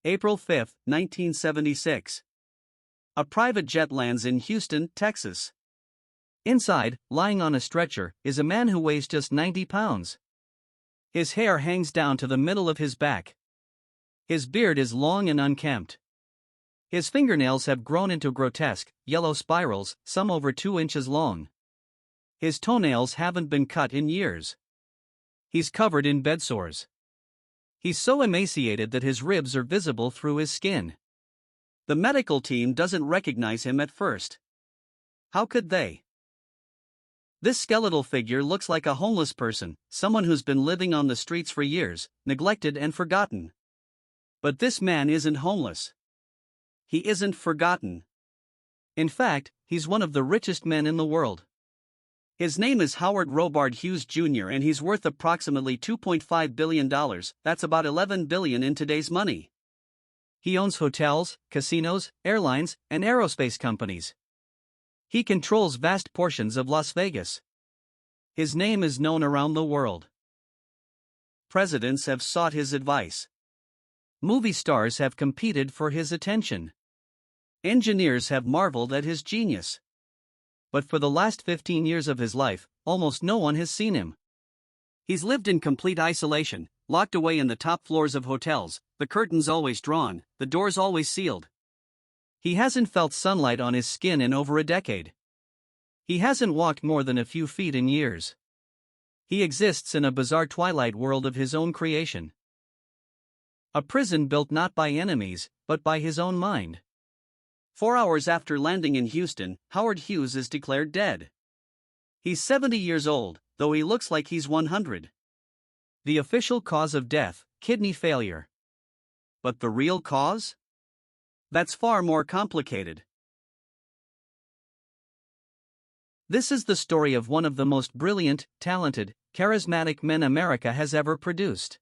April 5, 1976. A private jet lands in Houston, Texas. Inside, lying on a stretcher, is a man who weighs just 90 pounds. His hair hangs down to the middle of his back. His beard is long and unkempt. His fingernails have grown into grotesque, yellow spirals, some over 2 inches long. His toenails haven't been cut in years. He's covered in bedsores. He's so emaciated that his ribs are visible through his skin. The medical team doesn't recognize him at first. How could they? This skeletal figure looks like a homeless person, someone who's been living on the streets for years, neglected and forgotten. But this man isn't homeless. He isn't forgotten. In fact, he's one of the richest men in the world. His name is Howard Hughes Jr. and he's worth approximately $2.5 billion, that's about $11 billion in today's money. He owns hotels, casinos, airlines, and aerospace companies. He controls vast portions of Las Vegas. His name is known around the world. Presidents have sought his advice. Movie stars have competed for his attention. Engineers have marveled at his genius. But for the last 15 years of his life, almost no one has seen him. He's lived in complete isolation, locked away in the top floors of hotels, the curtains always drawn, the doors always sealed. He hasn't felt sunlight on his skin in over a decade. He hasn't walked more than a few feet in years. He exists in a bizarre twilight world of his own creation. A prison built not by enemies, but by his own mind. 4 hours after landing in Houston, Howard Hughes is declared dead. He's 70 years old, though he looks like he's 100. The official cause of death, kidney failure. But the real cause? That's far more complicated. This is the story of one of the most brilliant, talented, charismatic men America has ever produced.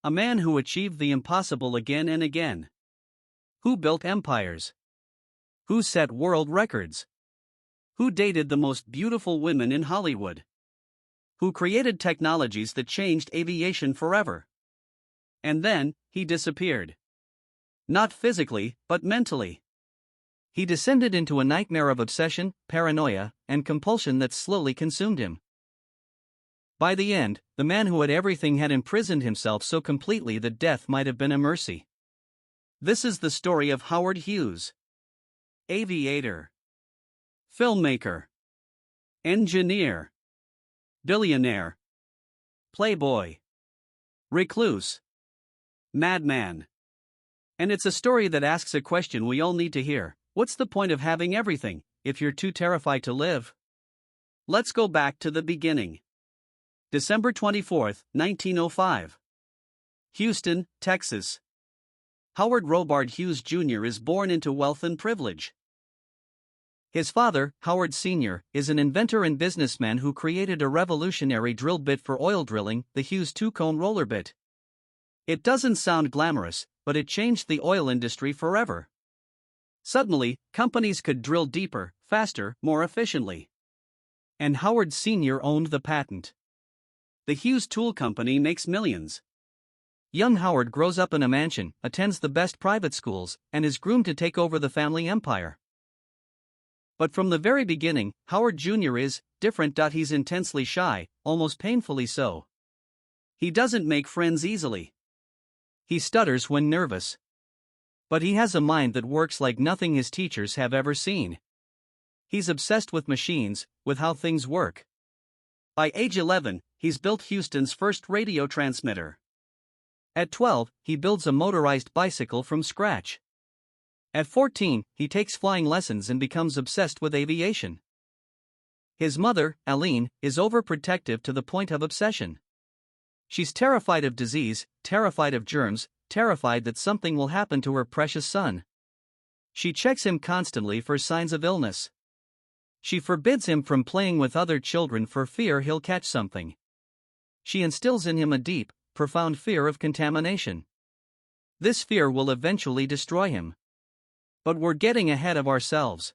A man who achieved the impossible again and again. Who built empires? Who set world records? Who dated the most beautiful women in Hollywood? Who created technologies that changed aviation forever? And then, he disappeared. Not physically, but mentally. He descended into a nightmare of obsession, paranoia, and compulsion that slowly consumed him. By the end, the man who had everything had imprisoned himself so completely that death might have been a mercy. This is the story of Howard Hughes. Aviator. Filmmaker. Engineer. Billionaire. Playboy. Recluse. Madman. And it's a story that asks a question we all need to hear: what's the point of having everything, if you're too terrified to live? Let's go back to the beginning. December 24, 1905. Houston, Texas. Howard Hughes Jr. is born into wealth and privilege. His father, Howard Sr., is an inventor and businessman who created a revolutionary drill bit for oil drilling, the Hughes 2-cone roller bit. It doesn't sound glamorous, but it changed the oil industry forever. Suddenly, companies could drill deeper, faster, more efficiently. And Howard Sr. owned the patent. The Hughes Tool Company makes millions. Young Howard grows up in a mansion, attends the best private schools, and is groomed to take over the family empire. But from the very beginning, Howard Jr. is different. He's intensely shy, almost painfully so. He doesn't make friends easily. He stutters when nervous. But he has a mind that works like nothing his teachers have ever seen. He's obsessed with machines, with how things work. By age 11, he's built Houston's first radio transmitter. At 12, he builds a motorized bicycle from scratch. At 14, he takes flying lessons and becomes obsessed with aviation. His mother, Aline, is overprotective to the point of obsession. She's terrified of disease, terrified of germs, terrified that something will happen to her precious son. She checks him constantly for signs of illness. She forbids him from playing with other children for fear he'll catch something. She instills in him a deep, profound fear of contamination. This fear will eventually destroy him. But we're getting ahead of ourselves.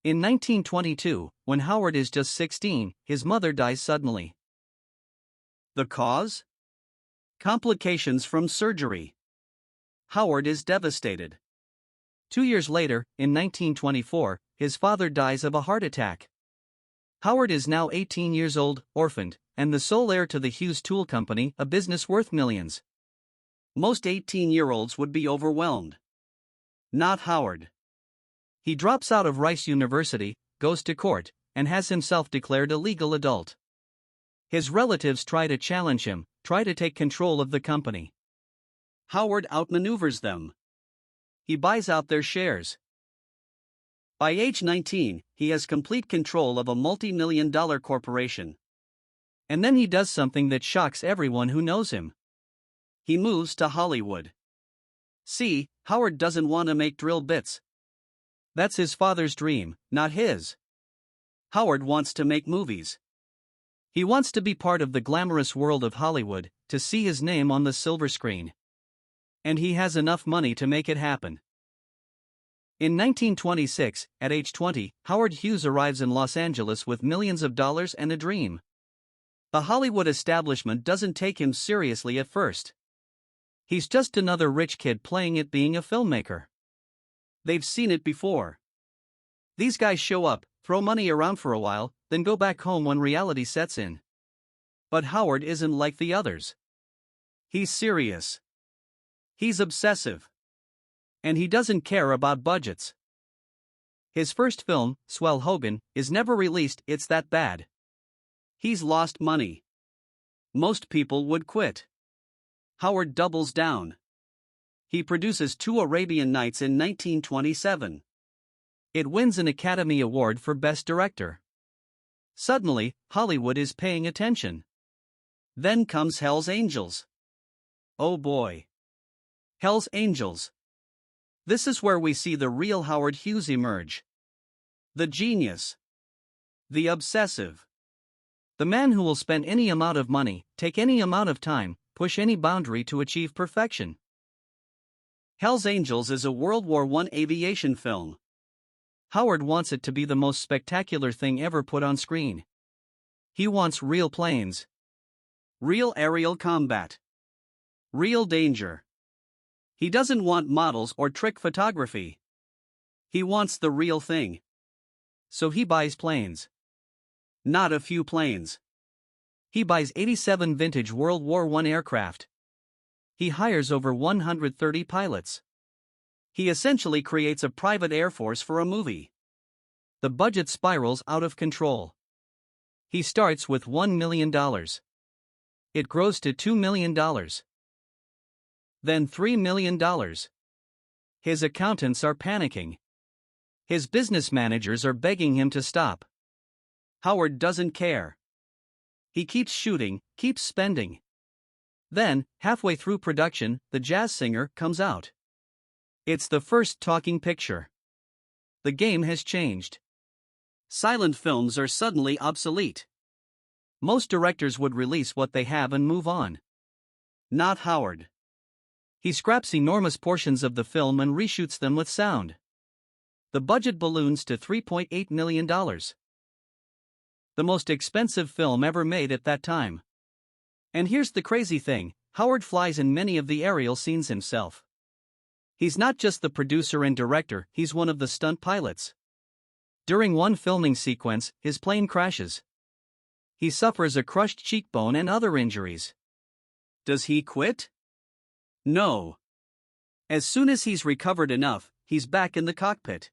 In 1922, when Howard is just 16, his mother dies suddenly. The cause? Complications from surgery. Howard is devastated. 2 years later, in 1924, his father dies of a heart attack. Howard is now 18 years old, orphaned, and the sole heir to the Hughes Tool Company, a business worth millions. Most 18-year-olds would be overwhelmed. Not Howard. He drops out of Rice University, goes to court, and has himself declared a legal adult. His relatives try to challenge him, try to take control of the company. Howard outmaneuvers them. He buys out their shares. By age 19, he has complete control of a multi-million-dollar corporation. And then he does something that shocks everyone who knows him. He moves to Hollywood. See, Howard doesn't want to make drill bits. That's his father's dream, not his. Howard wants to make movies. He wants to be part of the glamorous world of Hollywood, to see his name on the silver screen. And he has enough money to make it happen. In 1926, at age 20, Howard Hughes arrives in Los Angeles with millions of dollars and a dream. The Hollywood establishment doesn't take him seriously at first. He's just another rich kid playing at being a filmmaker. They've seen it before. These guys show up, throw money around for a while, then go back home when reality sets in. But Howard isn't like the others. He's serious. He's obsessive. And he doesn't care about budgets. His first film, Swell Hogan, is never released. It's that bad. He's lost money. Most people would quit. Howard doubles down. He produces 2 Arabian Nights in 1927. It wins an Academy Award for Best Director. Suddenly, Hollywood is paying attention. Then comes Hell's Angels. Oh boy. Hell's Angels. This is where we see the real Howard Hughes emerge. The genius. The obsessive. The man who will spend any amount of money, take any amount of time, push any boundary to achieve perfection. Hell's Angels is a World War I aviation film. Howard wants it to be the most spectacular thing ever put on screen. He wants real planes. Real aerial combat. Real danger. He doesn't want models or trick photography. He wants the real thing. So he buys planes. Not a few planes. He buys 87 vintage World War I aircraft. He hires over 130 pilots. He essentially creates a private air force for a movie. The budget spirals out of control. He starts with $1 million. It grows to $2 million. Then $3 million. His accountants are panicking. His business managers are begging him to stop. Howard doesn't care. He keeps shooting, keeps spending. Then, halfway through production, The Jazz Singer comes out. It's the first talking picture. The game has changed. Silent films are suddenly obsolete. Most directors would release what they have and move on. Not Howard. He scraps enormous portions of the film and reshoots them with sound. The budget balloons to $3.8 million. The most expensive film ever made at that time. And here's the crazy thing, Howard flies in many of the aerial scenes himself. He's not just the producer and director, he's one of the stunt pilots. During one filming sequence, his plane crashes. He suffers a crushed cheekbone and other injuries. Does he quit? No. As soon as he's recovered enough, he's back in the cockpit.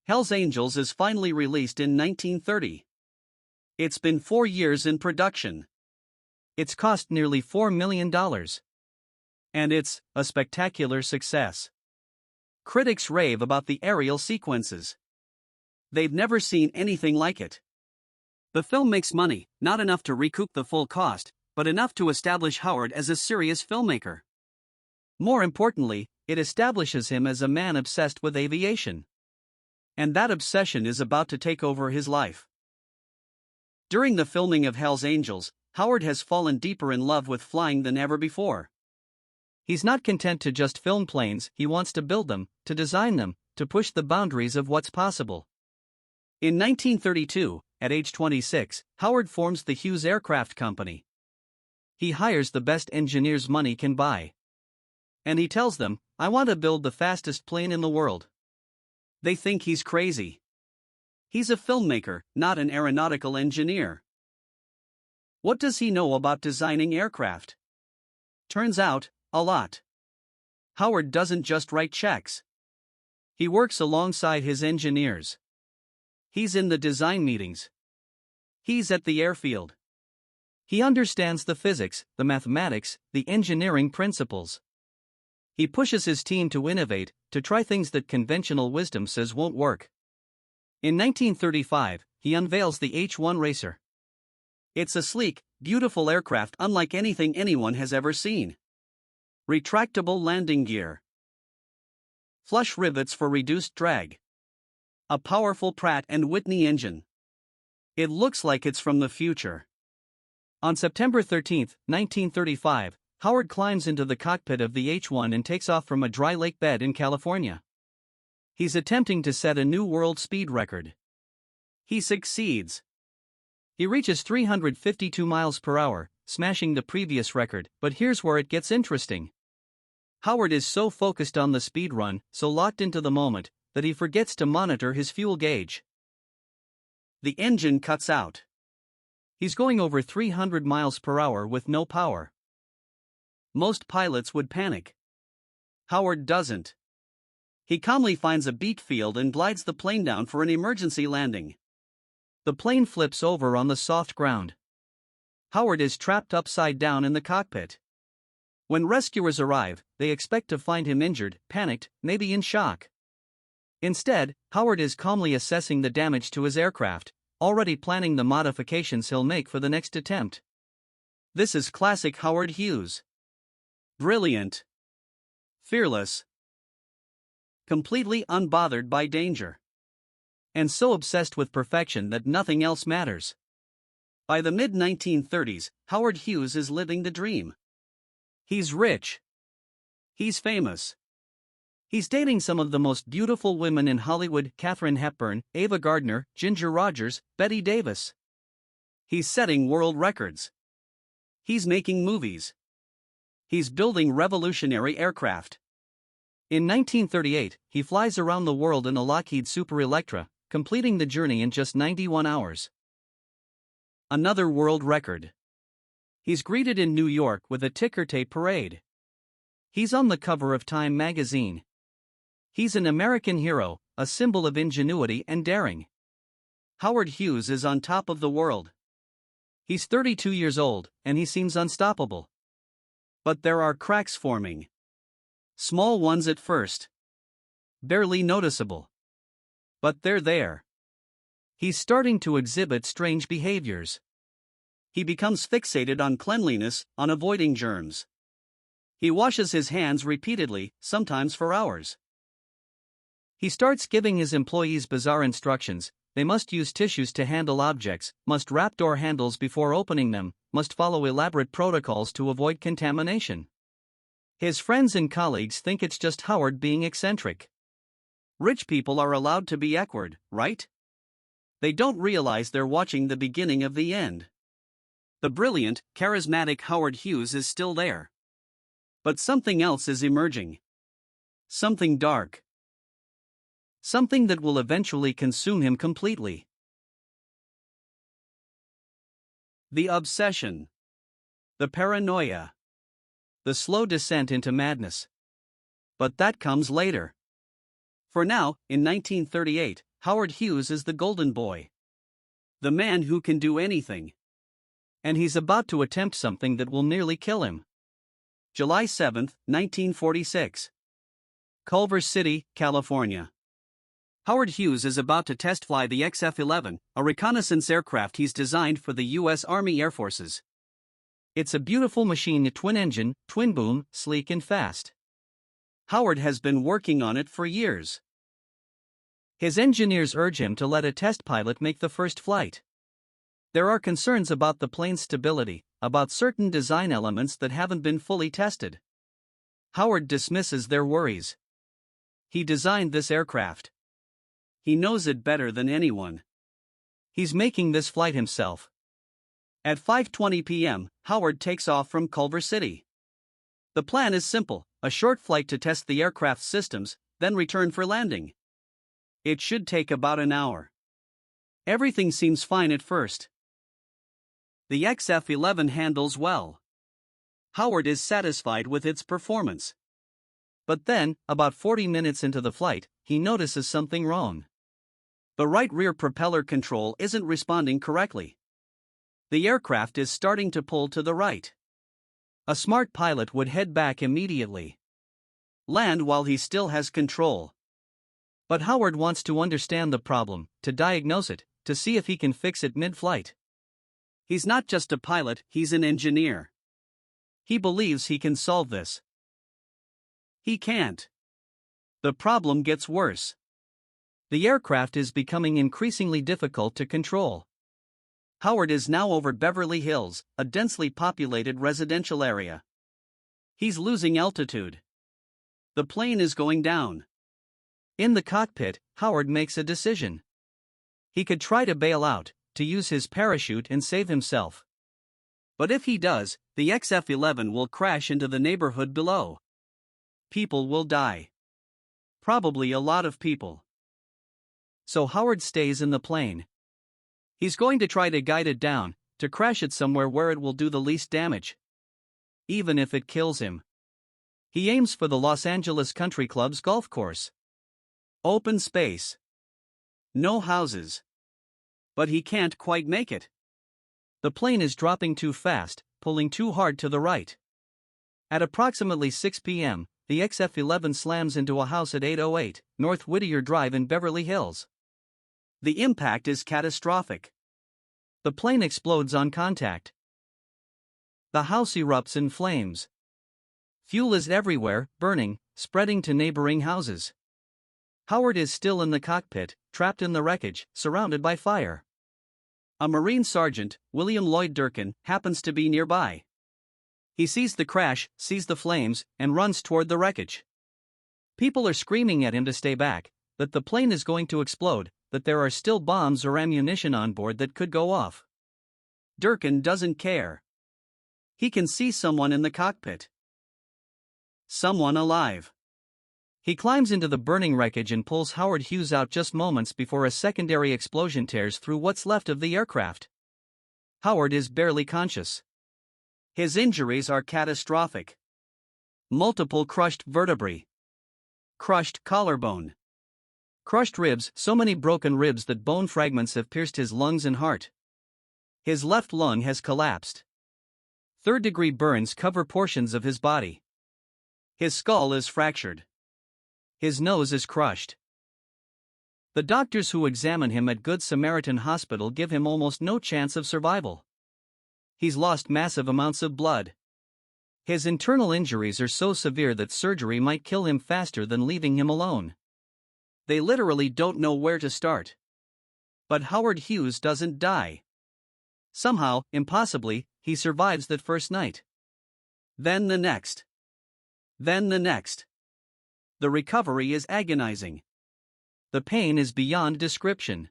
Hell's Angels is finally released in 1930. It's been 4 years in production. It's cost nearly $4 million. And it's a spectacular success. Critics rave about the aerial sequences. They've never seen anything like it. The film makes money, not enough to recoup the full cost, but enough to establish Howard as a serious filmmaker. More importantly, it establishes him as a man obsessed with aviation. And that obsession is about to take over his life. During the filming of Hell's Angels, Howard has fallen deeper in love with flying than ever before. He's not content to just film planes, he wants to build them, to design them, to push the boundaries of what's possible. In 1932, at age 26, Howard forms the Hughes Aircraft Company. He hires the best engineers money can buy. And he tells them, "I want to build the fastest plane in the world." They think he's crazy. He's a filmmaker, not an aeronautical engineer. What does he know about designing aircraft? Turns out, a lot. Howard doesn't just write checks. He works alongside his engineers. He's in the design meetings. He's at the airfield. He understands the physics, the mathematics, the engineering principles. He pushes his team to innovate, to try things that conventional wisdom says won't work. In 1935, he unveils the H-1 Racer. It's a sleek, beautiful aircraft unlike anything anyone has ever seen. Retractable landing gear. Flush rivets for reduced drag. A powerful Pratt & Whitney engine. It looks like it's from the future. On September 13, 1935, Howard climbs into the cockpit of the H-1 and takes off from a dry lake bed in California. He's attempting to set a new world speed record. He succeeds. He reaches 352 miles per hour, smashing the previous record, but here's where it gets interesting. Howard is so focused on the speed run, so locked into the moment, that he forgets to monitor his fuel gauge. The engine cuts out. He's going over 300 miles per hour with no power. Most pilots would panic. Howard doesn't. He calmly finds a beat field and glides the plane down for an emergency landing. The plane flips over on the soft ground. Howard is trapped upside down in the cockpit. When rescuers arrive, they expect to find him injured, panicked, maybe in shock. Instead, Howard is calmly assessing the damage to his aircraft, already planning the modifications he'll make for the next attempt. This is classic Howard Hughes. Brilliant. Fearless. Completely unbothered by danger. And so obsessed with perfection that nothing else matters. By the mid-1930s, Howard Hughes is living the dream. He's rich. He's famous. He's dating some of the most beautiful women in Hollywood: Katharine Hepburn, Ava Gardner, Ginger Rogers, Bette Davis. He's setting world records. He's making movies. He's building revolutionary aircraft. In 1938, he flies around the world in a Lockheed Super Electra, completing the journey in just 91 hours. Another world record. He's greeted in New York with a ticker tape parade. He's on the cover of Time magazine. He's an American hero, a symbol of ingenuity and daring. Howard Hughes is on top of the world. He's 32 years old, and he seems unstoppable. But there are cracks forming. Small ones at first. Barely noticeable. But they're there. He's starting to exhibit strange behaviors. He becomes fixated on cleanliness, on avoiding germs. He washes his hands repeatedly, sometimes for hours. He starts giving his employees bizarre instructions. They must use tissues to handle objects, must wrap door handles before opening them, must follow elaborate protocols to avoid contamination. His friends and colleagues think it's just Howard being eccentric. Rich people are allowed to be awkward, right? They don't realize they're watching the beginning of the end. The brilliant, charismatic Howard Hughes is still there. But something else is emerging. Something dark. Something that will eventually consume him completely. The obsession. The paranoia. The slow descent into madness. But that comes later. For now, in 1938, Howard Hughes is the golden boy. The man who can do anything. And he's about to attempt something that will nearly kill him. July 7, 1946. Culver City, California. Howard Hughes is about to test fly the XF-11, a reconnaissance aircraft he's designed for the U.S. Army Air Forces. It's a beautiful machine, twin-engine, twin-boom, sleek and fast. Howard has been working on it for years. His engineers urge him to let a test pilot make the first flight. There are concerns about the plane's stability, about certain design elements that haven't been fully tested. Howard dismisses their worries. He designed this aircraft. He knows it better than anyone. He's making this flight himself. At 5:20 p.m., Howard takes off from Culver City. The plan is simple: a short flight to test the aircraft's systems, then return for landing. It should take about an hour. Everything seems fine at first. The XF-11 handles well. Howard is satisfied with its performance. But then, about 40 minutes into the flight, he notices something wrong. The right rear propeller control isn't responding correctly. The aircraft is starting to pull to the right. A smart pilot would head back immediately. Land while he still has control. But Howard wants to understand the problem, to diagnose it, to see if he can fix it mid-flight. He's not just a pilot, he's an engineer. He believes he can solve this. He can't. The problem gets worse. The aircraft is becoming increasingly difficult to control. Howard is now over Beverly Hills, a densely populated residential area. He's losing altitude. The plane is going down. In the cockpit, Howard makes a decision. He could try to bail out, to use his parachute and save himself. But if he does, the XF-11 will crash into the neighborhood below. People will die. Probably a lot of people. So Howard stays in the plane. He's going to try to guide it down, to crash it somewhere where it will do the least damage. Even if it kills him. He aims for the Los Angeles Country Club's golf course. Open space. No houses. But he can't quite make it. The plane is dropping too fast, pulling too hard to the right. At approximately 6 p.m., the XF-11 slams into a house at 808 North Whittier Drive in Beverly Hills. The impact is catastrophic. The plane explodes on contact. The house erupts in flames. Fuel is everywhere, burning, spreading to neighboring houses. Howard is still in the cockpit, trapped in the wreckage, surrounded by fire. A Marine Sergeant, William Lloyd Durkin, happens to be nearby. He sees the crash, sees the flames, and runs toward the wreckage. People are screaming at him to stay back, that the plane is going to explode, that there are still bombs or ammunition on board that could go off. Durkin doesn't care. He can see someone in the cockpit. Someone alive. He climbs into the burning wreckage and pulls Howard Hughes out just moments before a secondary explosion tears through what's left of the aircraft. Howard is barely conscious. His injuries are catastrophic. Multiple crushed vertebrae. Crushed collarbone. Crushed ribs, so many broken ribs that bone fragments have pierced his lungs and heart. His left lung has collapsed. Third-degree burns cover portions of his body. His skull is fractured. His nose is crushed. The doctors who examine him at Good Samaritan Hospital give him almost no chance of survival. He's lost massive amounts of blood. His internal injuries are so severe that surgery might kill him faster than leaving him alone. They literally don't know where to start. But Howard Hughes doesn't die. Somehow, impossibly, he survives that first night. Then the next. Then the next. The recovery is agonizing. The pain is beyond description.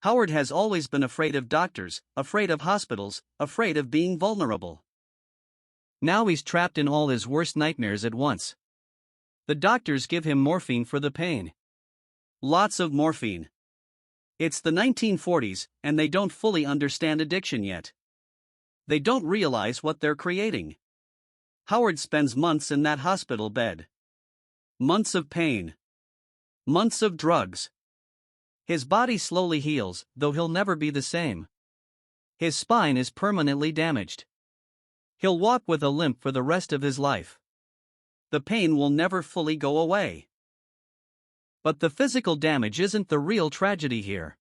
Howard has always been afraid of doctors, afraid of hospitals, afraid of being vulnerable. Now he's trapped in all his worst nightmares at once. The doctors give him morphine for the pain. Lots of morphine. It's the 1940s, and they don't fully understand addiction yet. They don't realize what they're creating. Howard spends months in that hospital bed. Months of pain. Months of drugs. His body slowly heals, though he'll never be the same. His spine is permanently damaged. He'll walk with a limp for the rest of his life. The pain will never fully go away. But the physical damage isn't the real tragedy here.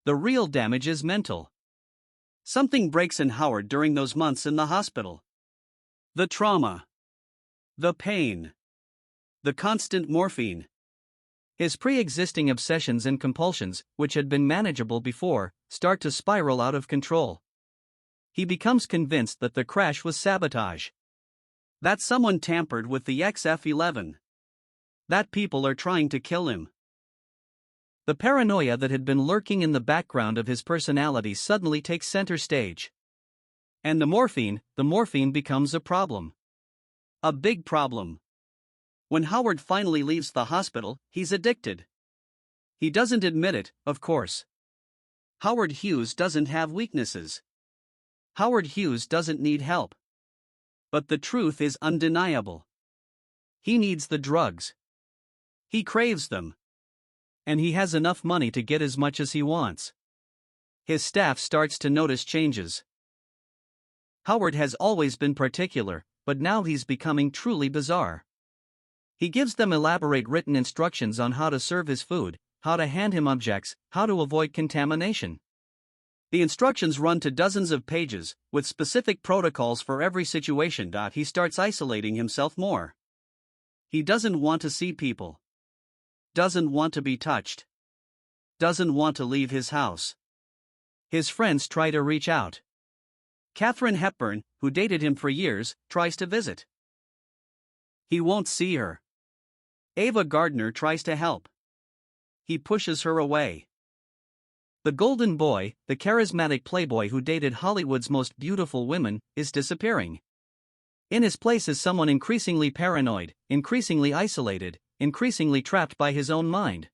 The real damage is mental. Something breaks in Howard during those months in the hospital. The trauma. The pain. The constant morphine. His pre-existing obsessions and compulsions, which had been manageable before, start to spiral out of control. He becomes convinced that the crash was sabotage. That someone tampered with the XF-11. That people are trying to kill him. The paranoia that had been lurking in the background of his personality suddenly takes center stage. And the morphine becomes a problem. A big problem. When Howard finally leaves the hospital, he's addicted. He doesn't admit it, of course. Howard Hughes doesn't have weaknesses. Howard Hughes doesn't need help. But the truth is undeniable. He needs the drugs. He craves them. And he has enough money to get as much as he wants. His staff starts to notice changes. Howard has always been particular, but now he's becoming truly bizarre. He gives them elaborate written instructions on how to serve his food, how to hand him objects, how to avoid contamination. The instructions run to dozens of pages, with specific protocols for every situation. He starts isolating himself more. He doesn't want to see people. Doesn't want to be touched. Doesn't want to leave his house. His friends try to reach out. Katharine Hepburn, who dated him for years, tries to visit. He won't see her. Ava Gardner tries to help. He pushes her away. The golden boy, the charismatic playboy who dated Hollywood's most beautiful women, is disappearing. In his place is someone increasingly paranoid, increasingly isolated, increasingly trapped by his own mind.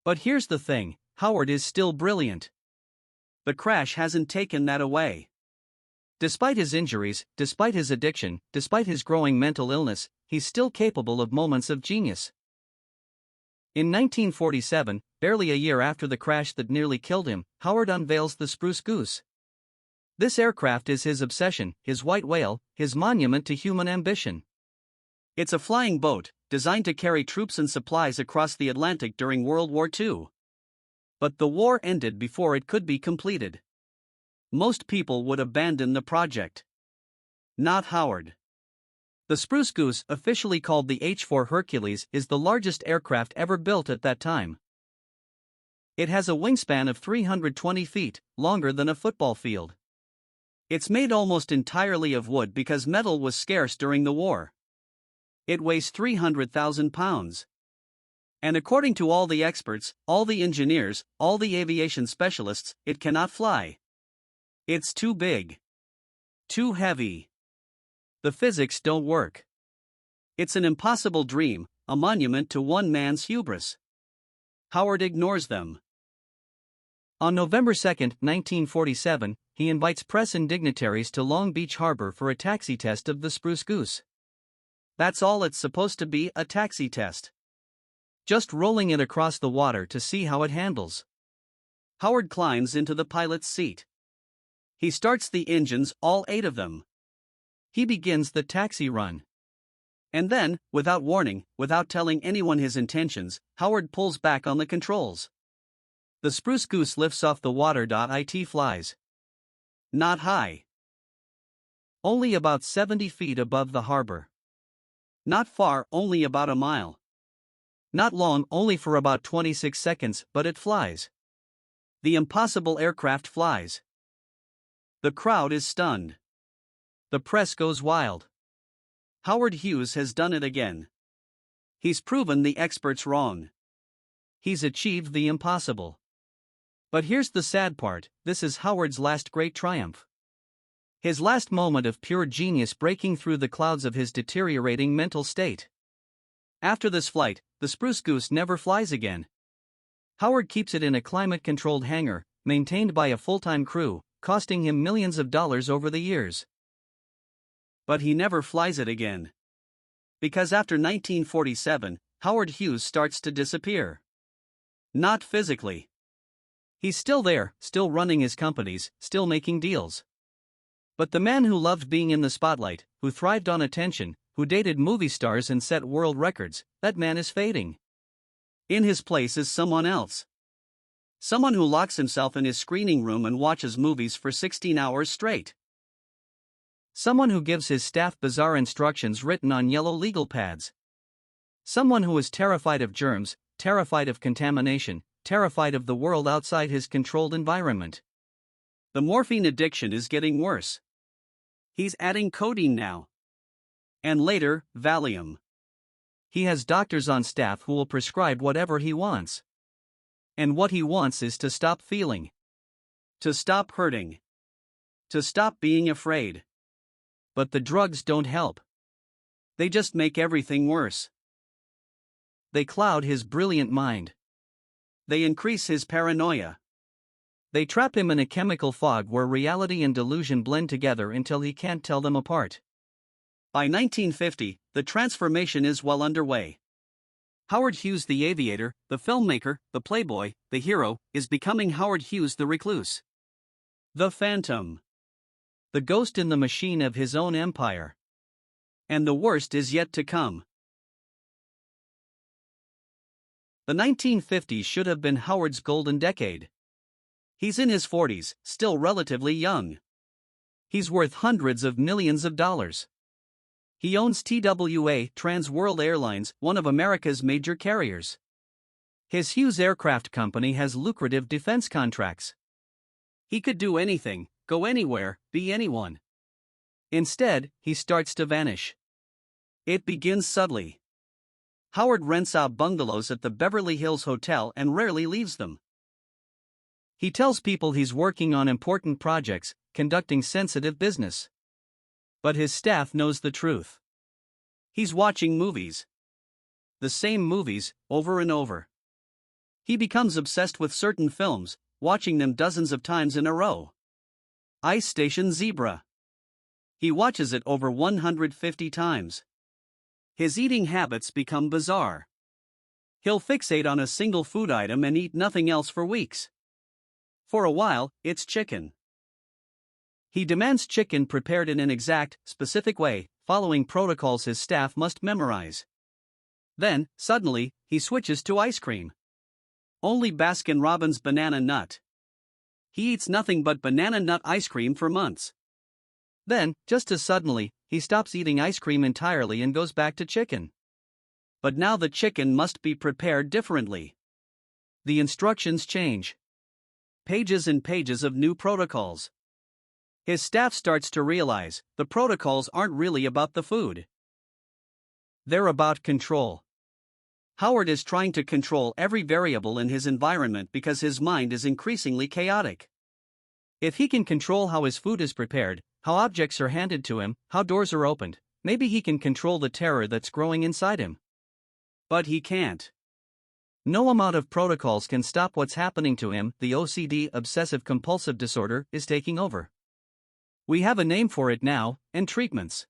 But here's the thing, Howard is still brilliant. The crash hasn't taken that away. Despite his injuries, despite his addiction, despite his growing mental illness, he's still capable of moments of genius. In 1947, barely a year after the crash that nearly killed him, Howard unveils the Spruce Goose. This aircraft is his obsession, his white whale, his monument to human ambition. It's a flying boat, designed to carry troops and supplies across the Atlantic during World War II. But the war ended before it could be completed. Most people would abandon the project. Not Howard. The Spruce Goose, officially called the H-4 Hercules, is the largest aircraft ever built at that time. It has a wingspan of 320 feet, longer than a football field. It's made almost entirely of wood because metal was scarce during the war. It weighs 300,000 pounds. And according to all the experts, all the engineers, all the aviation specialists, it cannot fly. It's too big. Too heavy. The physics don't work. It's an impossible dream, a monument to one man's hubris. Howard ignores them. On November 2, 1947, he invites press and dignitaries to Long Beach Harbor for a taxi test of the Spruce Goose. That's all it's supposed to be, a taxi test. Just rolling it across the water to see how it handles. Howard climbs into the pilot's seat. He starts the engines, all 8 of them. He begins the taxi run. And then, without warning, without telling anyone his intentions, Howard pulls back on the controls. The Spruce Goose lifts off the water. It flies. Not high. Only about 70 feet above the harbor. Not far, only about a mile. Not long, only for about 26 seconds, but it flies. The impossible aircraft flies. The crowd is stunned. The press goes wild. Howard Hughes has done it again. He's proven the experts wrong. He's achieved the impossible. But here's the sad part, this is Howard's last great triumph. His last moment of pure genius breaking through the clouds of his deteriorating mental state. After this flight, the Spruce Goose never flies again. Howard keeps it in a climate-controlled hangar, maintained by a full-time crew, costing him millions of dollars over the years. But he never flies it again. Because after 1947, Howard Hughes starts to disappear. Not physically. He's still there, still running his companies, still making deals. But the man who loved being in the spotlight, who thrived on attention, who dated movie stars and set world records, that man is fading. In his place is someone else. Someone who locks himself in his screening room and watches movies for 16 hours straight. Someone who gives his staff bizarre instructions written on yellow legal pads. Someone who is terrified of germs, terrified of contamination, terrified of the world outside his controlled environment. The morphine addiction is getting worse. He's adding codeine now. And later, Valium. He has doctors on staff who will prescribe whatever he wants. And what he wants is to stop feeling. To stop hurting. To stop being afraid. But the drugs don't help. They just make everything worse. They cloud his brilliant mind. They increase his paranoia. They trap him in a chemical fog where reality and delusion blend together until he can't tell them apart. By 1950, the transformation is well underway. Howard Hughes the aviator, the filmmaker, the playboy, the hero, is becoming Howard Hughes the recluse. The phantom. The ghost in the machine of his own empire. And the worst is yet to come. The 1950s should have been Howard's golden decade. He's in his 40s, still relatively young. He's worth hundreds of millions of dollars. He owns TWA, Trans World Airlines, one of America's major carriers. His Hughes Aircraft Company has lucrative defense contracts. He could do anything, go anywhere, be anyone. Instead, he starts to vanish. It begins subtly. Howard rents out bungalows at the Beverly Hills Hotel and rarely leaves them. He tells people he's working on important projects, conducting sensitive business. But his staff knows the truth. He's watching movies. The same movies, over and over. He becomes obsessed with certain films, watching them dozens of times in a row. Ice Station Zebra. He watches it over 150 times. His eating habits become bizarre. He'll fixate on a single food item and eat nothing else for weeks. For a while, it's chicken. He demands chicken prepared in an exact, specific way, following protocols his staff must memorize. Then, suddenly, he switches to ice cream. Only Baskin-Robbins banana nut. He eats nothing but banana nut ice cream for months. Then, just as suddenly, he stops eating ice cream entirely and goes back to chicken. But now the chicken must be prepared differently. The instructions change. Pages and pages of new protocols. His staff starts to realize the protocols aren't really about the food. They're about control. Howard is trying to control every variable in his environment because his mind is increasingly chaotic. If he can control how his food is prepared, how objects are handed to him, how doors are opened, maybe he can control the terror that's growing inside him. But he can't. No amount of protocols can stop what's happening to him. The OCD, obsessive-compulsive disorder, is taking over. We have a name for it now, and treatments.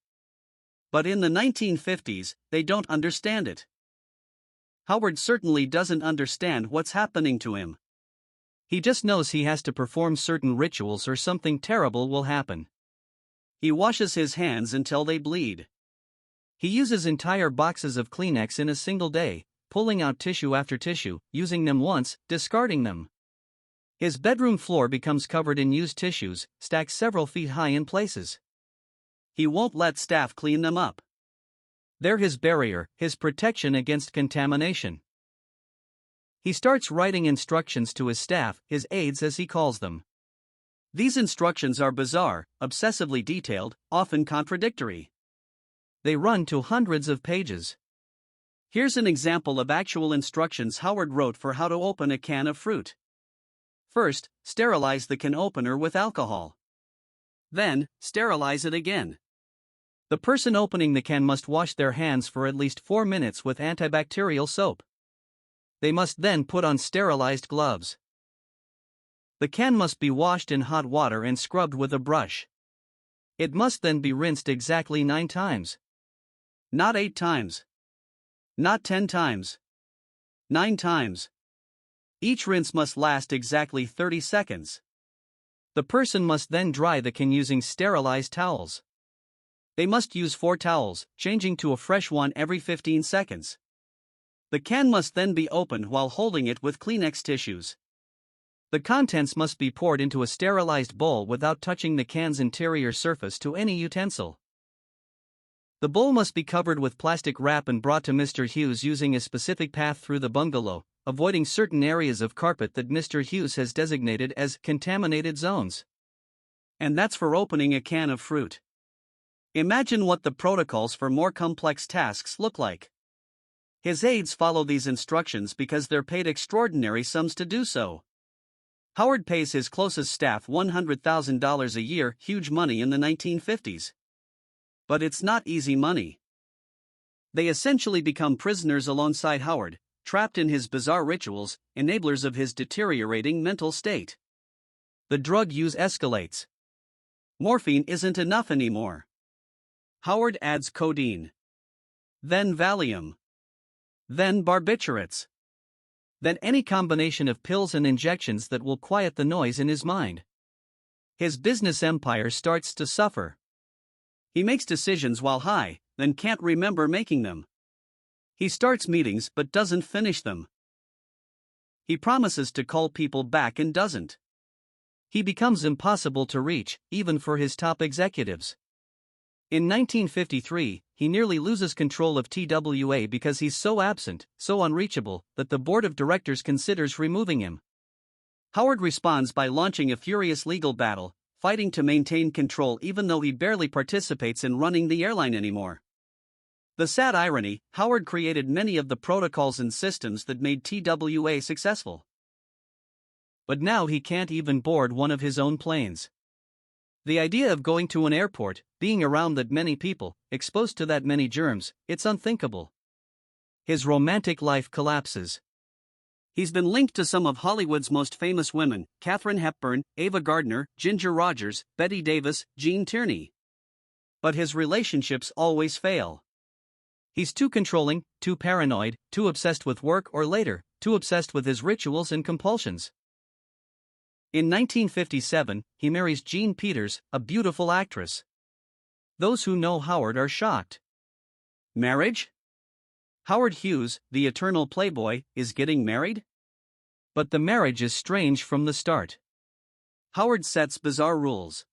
But in the 1950s, they don't understand it. Howard certainly doesn't understand what's happening to him. He just knows he has to perform certain rituals or something terrible will happen. He washes his hands until they bleed. He uses entire boxes of Kleenex in a single day, pulling out tissue after tissue, using them once, discarding them. His bedroom floor becomes covered in used tissues, stacked several feet high in places. He won't let staff clean them up. They're his barrier, his protection against contamination. He starts writing instructions to his staff, his aides as he calls them. These instructions are bizarre, obsessively detailed, often contradictory. They run to hundreds of pages. Here's an example of actual instructions Howard wrote for how to open a can of fruit. First, sterilize the can opener with alcohol. Then, sterilize it again. The person opening the can must wash their hands for at least 4 minutes with antibacterial soap. They must then put on sterilized gloves. The can must be washed in hot water and scrubbed with a brush. It must then be rinsed exactly 9 times. Not 8 times. Not 10 times. 9 times. Each rinse must last exactly 30 seconds. The person must then dry the can using sterilized towels. They must use 4 towels, changing to a fresh one every 15 seconds. The can must then be opened while holding it with Kleenex tissues. The contents must be poured into a sterilized bowl without touching the can's interior surface to any utensil. The bowl must be covered with plastic wrap and brought to Mr. Hughes using a specific path through the bungalow, avoiding certain areas of carpet that Mr. Hughes has designated as contaminated zones. And that's for opening a can of fruit. Imagine what the protocols for more complex tasks look like. His aides follow these instructions because they're paid extraordinary sums to do so. Howard pays his closest staff $100,000 a year, huge money in the 1950s. But it's not easy money. They essentially become prisoners alongside Howard, trapped in his bizarre rituals, enablers of his deteriorating mental state. The drug use escalates. Morphine isn't enough anymore. Howard adds codeine. Then Valium. Then barbiturates. Then any combination of pills and injections that will quiet the noise in his mind. His business empire starts to suffer. He makes decisions while high, then can't remember making them. He starts meetings but doesn't finish them. He promises to call people back and doesn't. He becomes impossible to reach, even for his top executives. In 1953, he nearly loses control of TWA because he's so absent, so unreachable, that the board of directors considers removing him. Howard responds by launching a furious legal battle, fighting to maintain control even though he barely participates in running the airline anymore. The sad irony, Howard created many of the protocols and systems that made TWA successful. But now he can't even board one of his own planes. The idea of going to an airport, being around that many people, exposed to that many germs, it's unthinkable. His romantic life collapses. He's been linked to some of Hollywood's most famous women: Katharine Hepburn, Ava Gardner, Ginger Rogers, Bette Davis, Gene Tierney. But his relationships always fail. He's too controlling, too paranoid, too obsessed with work, or later, too obsessed with his rituals and compulsions. In 1957, he marries Jean Peters, a beautiful actress. Those who know Howard are shocked. Marriage? Howard Hughes, the eternal playboy, is getting married? But the marriage is strange from the start. Howard sets bizarre rules.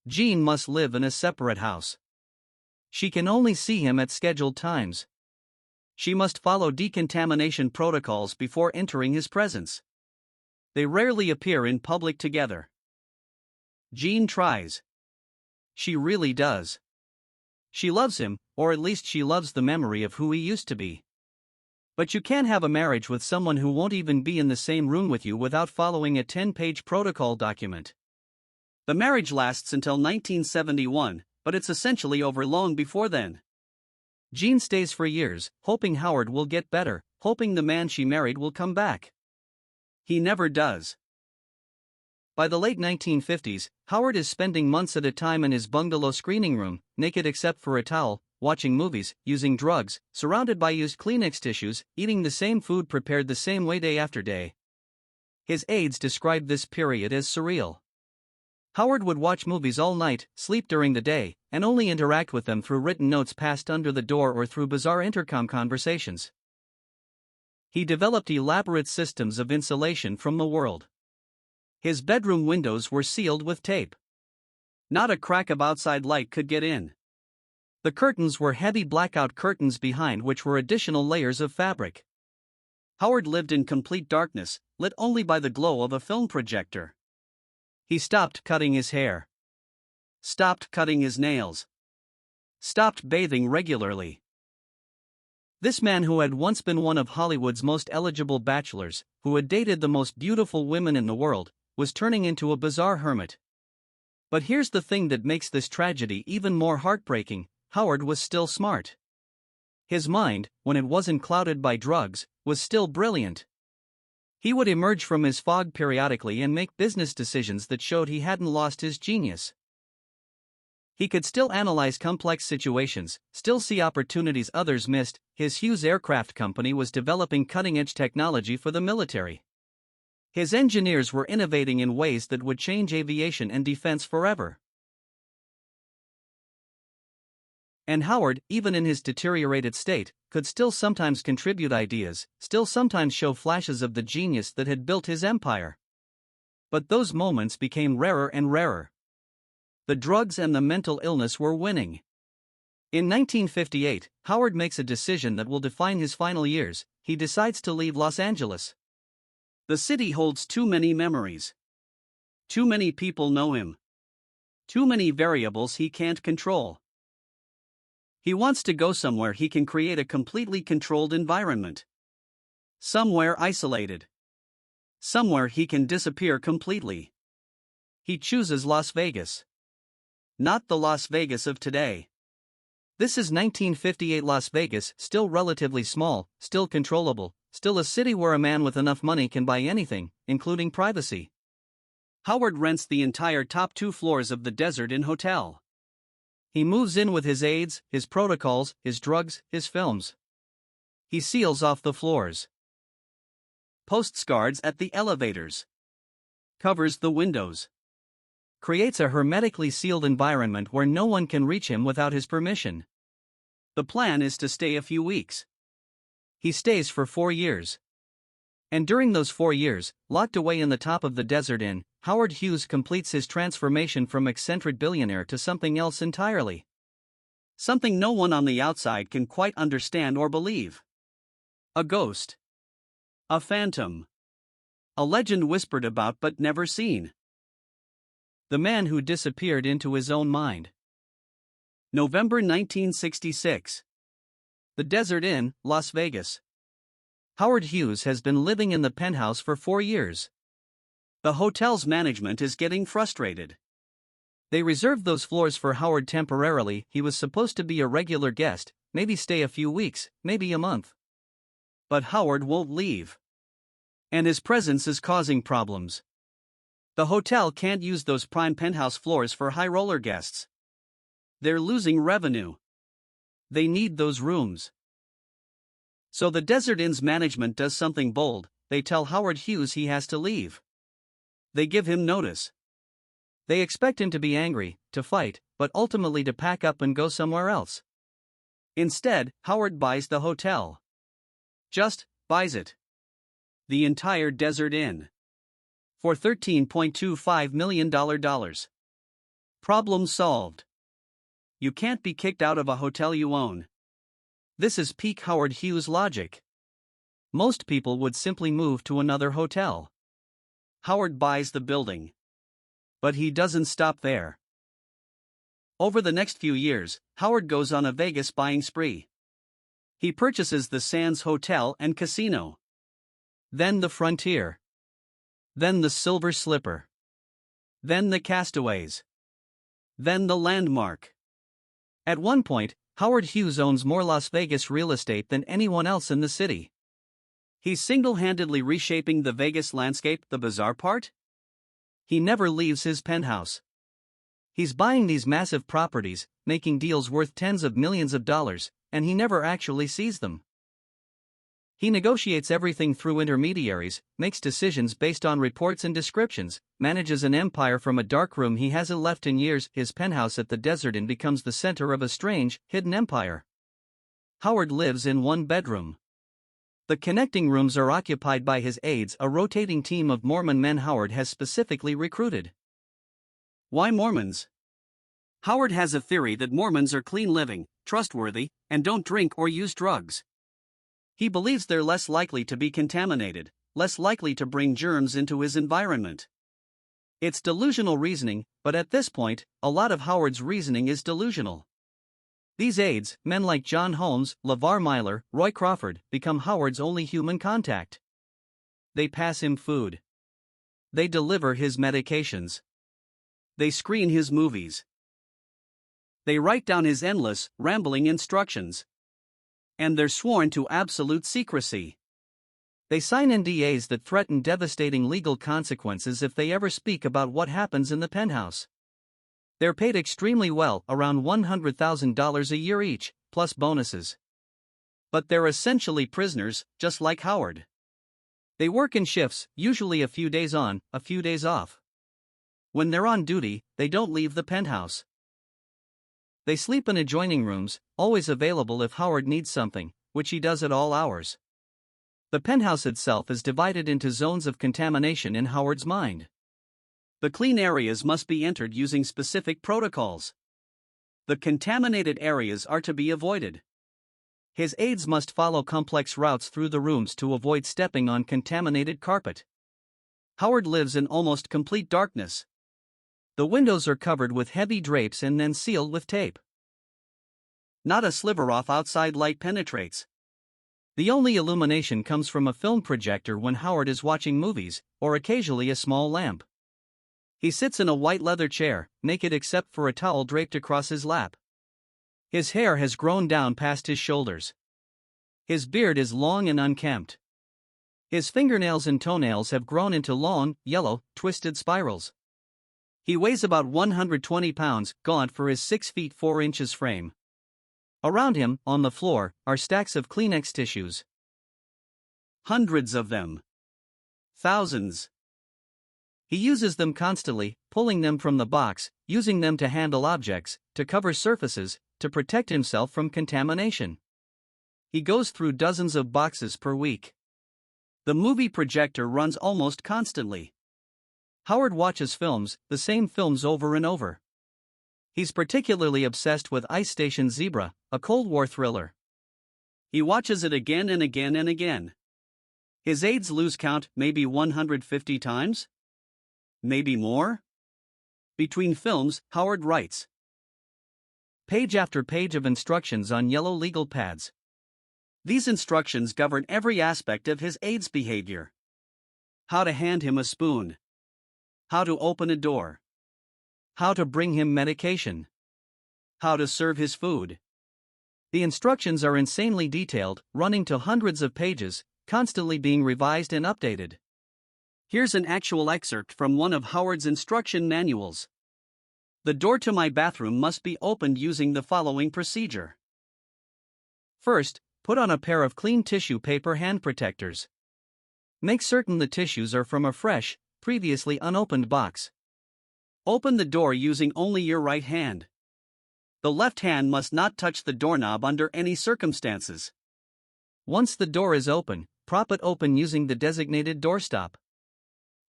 Jean must live in a separate house. She can only see him at scheduled times. She must follow decontamination protocols before entering his presence. They rarely appear in public together. Jean tries. She really does. She loves him, or at least she loves the memory of who he used to be. But you can't have a marriage with someone who won't even be in the same room with you without following a 10-page protocol document. The marriage lasts until 1971, but it's essentially over long before then. Jean stays for years, hoping Howard will get better, hoping the man she married will come back. He never does. By the late 1950s, Howard is spending months at a time in his bungalow screening room, naked except for a towel, watching movies, using drugs, surrounded by used Kleenex tissues, eating the same food prepared the same way day after day. His aides described this period as surreal. Howard would watch movies all night, sleep during the day, and only interact with them through written notes passed under the door or through bizarre intercom conversations. He developed elaborate systems of insulation from the world. His bedroom windows were sealed with tape. Not a crack of outside light could get in. The curtains were heavy blackout curtains behind which were additional layers of fabric. Howard lived in complete darkness, lit only by the glow of a film projector. He stopped cutting his hair. Stopped cutting his nails. Stopped bathing regularly. This man, who had once been one of Hollywood's most eligible bachelors, who had dated the most beautiful women in the world, was turning into a bizarre hermit. But here's the thing that makes this tragedy even more heartbreaking: Howard was still smart. His mind, when it wasn't clouded by drugs, was still brilliant. He would emerge from his fog periodically and make business decisions that showed he hadn't lost his genius. He could still analyze complex situations, still see opportunities others missed. His Hughes Aircraft Company was developing cutting-edge technology for the military. His engineers were innovating in ways that would change aviation and defense forever. And Howard, even in his deteriorated state, could still sometimes contribute ideas, still sometimes show flashes of the genius that had built his empire. But those moments became rarer and rarer. The drugs and the mental illness were winning. In 1958, Howard makes a decision that will define his final years. He decides to leave Los Angeles. The city holds too many memories. Too many people know him. Too many variables he can't control. He wants to go somewhere he can create a completely controlled environment. Somewhere isolated. Somewhere he can disappear completely. He chooses Las Vegas. Not the Las Vegas of today. This is 1958 Las Vegas, still relatively small, still controllable, still a city where a man with enough money can buy anything, including privacy. Howard rents the entire top 2 floors of the Desert Inn Hotel. He moves in with his aides, his protocols, his drugs, his films. He seals off the floors. Posts guards at the elevators. Covers the windows. Creates a hermetically sealed environment where no one can reach him without his permission. The plan is to stay a few weeks. He stays for 4 years. And during those 4 years, locked away in the top of the Desert Inn, Howard Hughes completes his transformation from eccentric billionaire to something else entirely. Something no one on the outside can quite understand or believe. A ghost. A phantom. A legend whispered about but never seen. The man who disappeared into his own mind. November 1966. The Desert Inn, Las Vegas. Howard Hughes has been living in the penthouse for 4 years. The hotel's management is getting frustrated. They reserved those floors for Howard temporarily. He was supposed to be a regular guest, maybe stay a few weeks, maybe a month. But Howard won't leave. And his presence is causing problems. The hotel can't use those prime penthouse floors for high roller guests. They're losing revenue. They need those rooms. So the Desert Inn's management does something bold. They tell Howard Hughes he has to leave. They give him notice. They expect him to be angry, to fight, but ultimately to pack up and go somewhere else. Instead, Howard buys the hotel. Just buys it. The entire Desert Inn. For $13.25 million. Problem solved. You can't be kicked out of a hotel you own. This is peak Howard Hughes logic. Most people would simply move to another hotel. Howard buys the building. But he doesn't stop there. Over the next few years, Howard goes on a Vegas buying spree. He purchases the Sands Hotel and Casino. Then the Frontier. Then the Silver Slipper. Then the Castaways. Then the Landmark. At one point, Howard Hughes owns more Las Vegas real estate than anyone else in the city. He's single-handedly reshaping the Vegas landscape. The bizarre part? He never leaves his penthouse. He's buying these massive properties, making deals worth tens of millions of dollars, and he never actually sees them. He negotiates everything through intermediaries, makes decisions based on reports and descriptions, manages an empire from a dark room he hasn't left in years. His penthouse at the Desert Inn becomes the center of a strange, hidden empire. Howard lives in one bedroom. The connecting rooms are occupied by his aides, a rotating team of Mormon men Howard has specifically recruited. Why Mormons? Howard has a theory that Mormons are clean living, trustworthy, and don't drink or use drugs. He believes they're less likely to be contaminated, less likely to bring germs into his environment. It's delusional reasoning, but at this point, a lot of Howard's reasoning is delusional. These aides, men like John Holmes, LeVar Myler, Roy Crawford, become Howard's only human contact. They pass him food. They deliver his medications. They screen his movies. They write down his endless, rambling instructions. And they're sworn to absolute secrecy. They sign NDAs that threaten devastating legal consequences if they ever speak about what happens in the penthouse. They're paid extremely well, around $100,000 a year each, plus bonuses. But they're essentially prisoners, just like Howard. They work in shifts, usually a few days on, a few days off. When they're on duty, they don't leave the penthouse. They sleep in adjoining rooms, always available if Howard needs something, which he does at all hours. The penthouse itself is divided into zones of contamination in Howard's mind. The clean areas must be entered using specific protocols. The contaminated areas are to be avoided. His aides must follow complex routes through the rooms to avoid stepping on contaminated carpet. Howard lives in almost complete darkness. The windows are covered with heavy drapes and then sealed with tape. Not a sliver of outside light penetrates. The only illumination comes from a film projector when Howard is watching movies, or occasionally a small lamp. He sits in a white leather chair, naked except for a towel draped across his lap. His hair has grown down past his shoulders. His beard is long and unkempt. His fingernails and toenails have grown into long, yellow, twisted spirals. He weighs about 120 pounds, gaunt for his 6 feet 4 inches frame. Around him, on the floor, are stacks of Kleenex tissues. Hundreds of them. Thousands. He uses them constantly, pulling them from the box, using them to handle objects, to cover surfaces, to protect himself from contamination. He goes through dozens of boxes per week. The movie projector runs almost constantly. Howard watches films, the same films over and over. He's particularly obsessed with Ice Station Zebra, a Cold War thriller. He watches it again and again and again. His aides lose count maybe 150 times? Maybe more? Between films, Howard writes page after page of instructions on yellow legal pads. These instructions govern every aspect of his aide's behavior. How to hand him a spoon. How to open a door. How to bring him medication. How to serve his food. The instructions are insanely detailed, running to hundreds of pages, constantly being revised and updated. Here's an actual excerpt from one of Howard's instruction manuals. The door to my bathroom must be opened using the following procedure. First, put on a pair of clean tissue paper hand protectors. Make certain the tissues are from a fresh, previously unopened box. Open the door using only your right hand. The left hand must not touch the doorknob under any circumstances. Once the door is open, prop it open using the designated doorstop.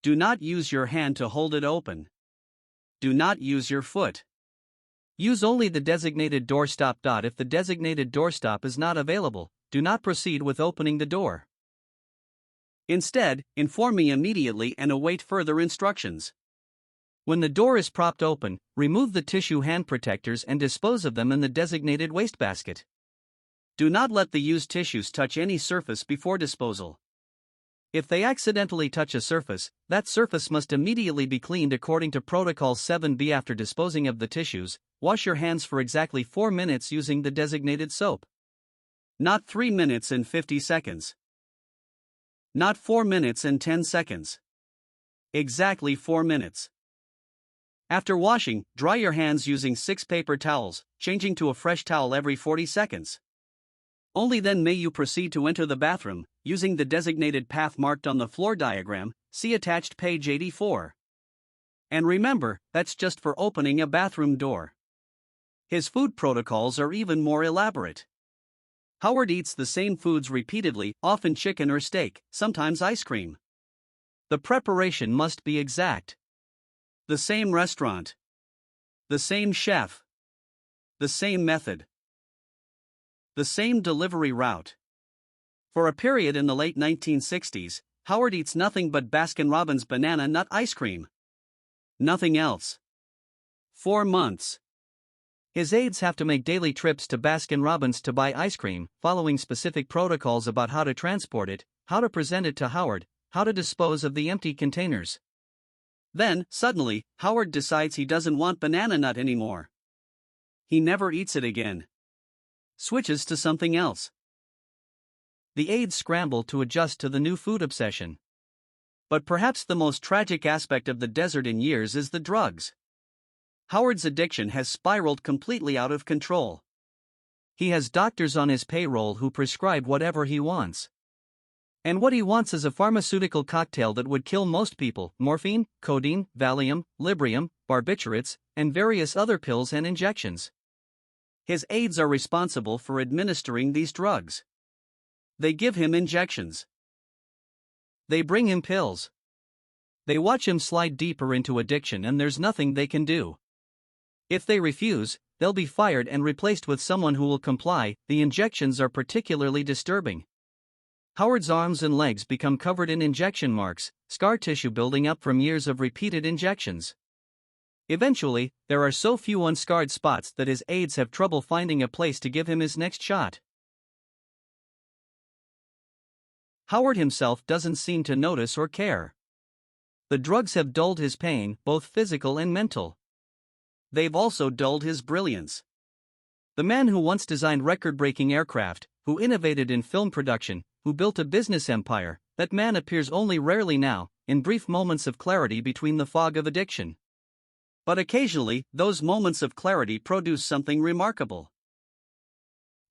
Do not use your hand to hold it open. Do not use your foot. Use only the designated doorstop. If the designated doorstop is not available, do not proceed with opening the door. Instead, inform me immediately and await further instructions. When the door is propped open, remove the tissue hand protectors and dispose of them in the designated wastebasket. Do not let the used tissues touch any surface before disposal. If they accidentally touch a surface, that surface must immediately be cleaned according to Protocol 7B. After disposing of the tissues, wash your hands for exactly 4 minutes using the designated soap. Not 3 minutes and 50 seconds. Not 4 minutes and 10 seconds. Exactly 4 minutes. After washing, dry your hands using 6 paper towels, changing to a fresh towel every 40 seconds. Only then may you proceed to enter the bathroom, using the designated path marked on the floor diagram, see attached page 84. And remember, that's just for opening a bathroom door. His food protocols are even more elaborate. Howard eats the same foods repeatedly, often chicken or steak, sometimes ice cream. The preparation must be exact. The same restaurant. The same chef. The same method. The same delivery route. For a period in the late 1960s, Howard eats nothing but Baskin-Robbins banana nut ice cream. Nothing else. 4 months. His aides have to make daily trips to Baskin-Robbins to buy ice cream, following specific protocols about how to transport it, how to present it to Howard, how to dispose of the empty containers. Then, suddenly, Howard decides he doesn't want banana nut anymore. He never eats it again. Switches to something else. The aides scramble to adjust to the new food obsession. But perhaps the most tragic aspect of the desert in years is the drugs. Howard's addiction has spiraled completely out of control. He has doctors on his payroll who prescribe whatever he wants. And what he wants is a pharmaceutical cocktail that would kill most people: morphine, codeine, Valium, Librium, barbiturates, and various other pills and injections. His aides are responsible for administering these drugs. They give him injections. They bring him pills. They watch him slide deeper into addiction, and there's nothing they can do. If they refuse, they'll be fired and replaced with someone who will comply. The injections are particularly disturbing. Howard's arms and legs become covered in injection marks, scar tissue building up from years of repeated injections. Eventually, there are so few unscarred spots that his aides have trouble finding a place to give him his next shot. Howard himself doesn't seem to notice or care. The drugs have dulled his pain, both physical and mental. They've also dulled his brilliance. The man who once designed record-breaking aircraft, who innovated in film production, who built a business empire, that man appears only rarely now, in brief moments of clarity between the fog of addiction. But occasionally, those moments of clarity produce something remarkable.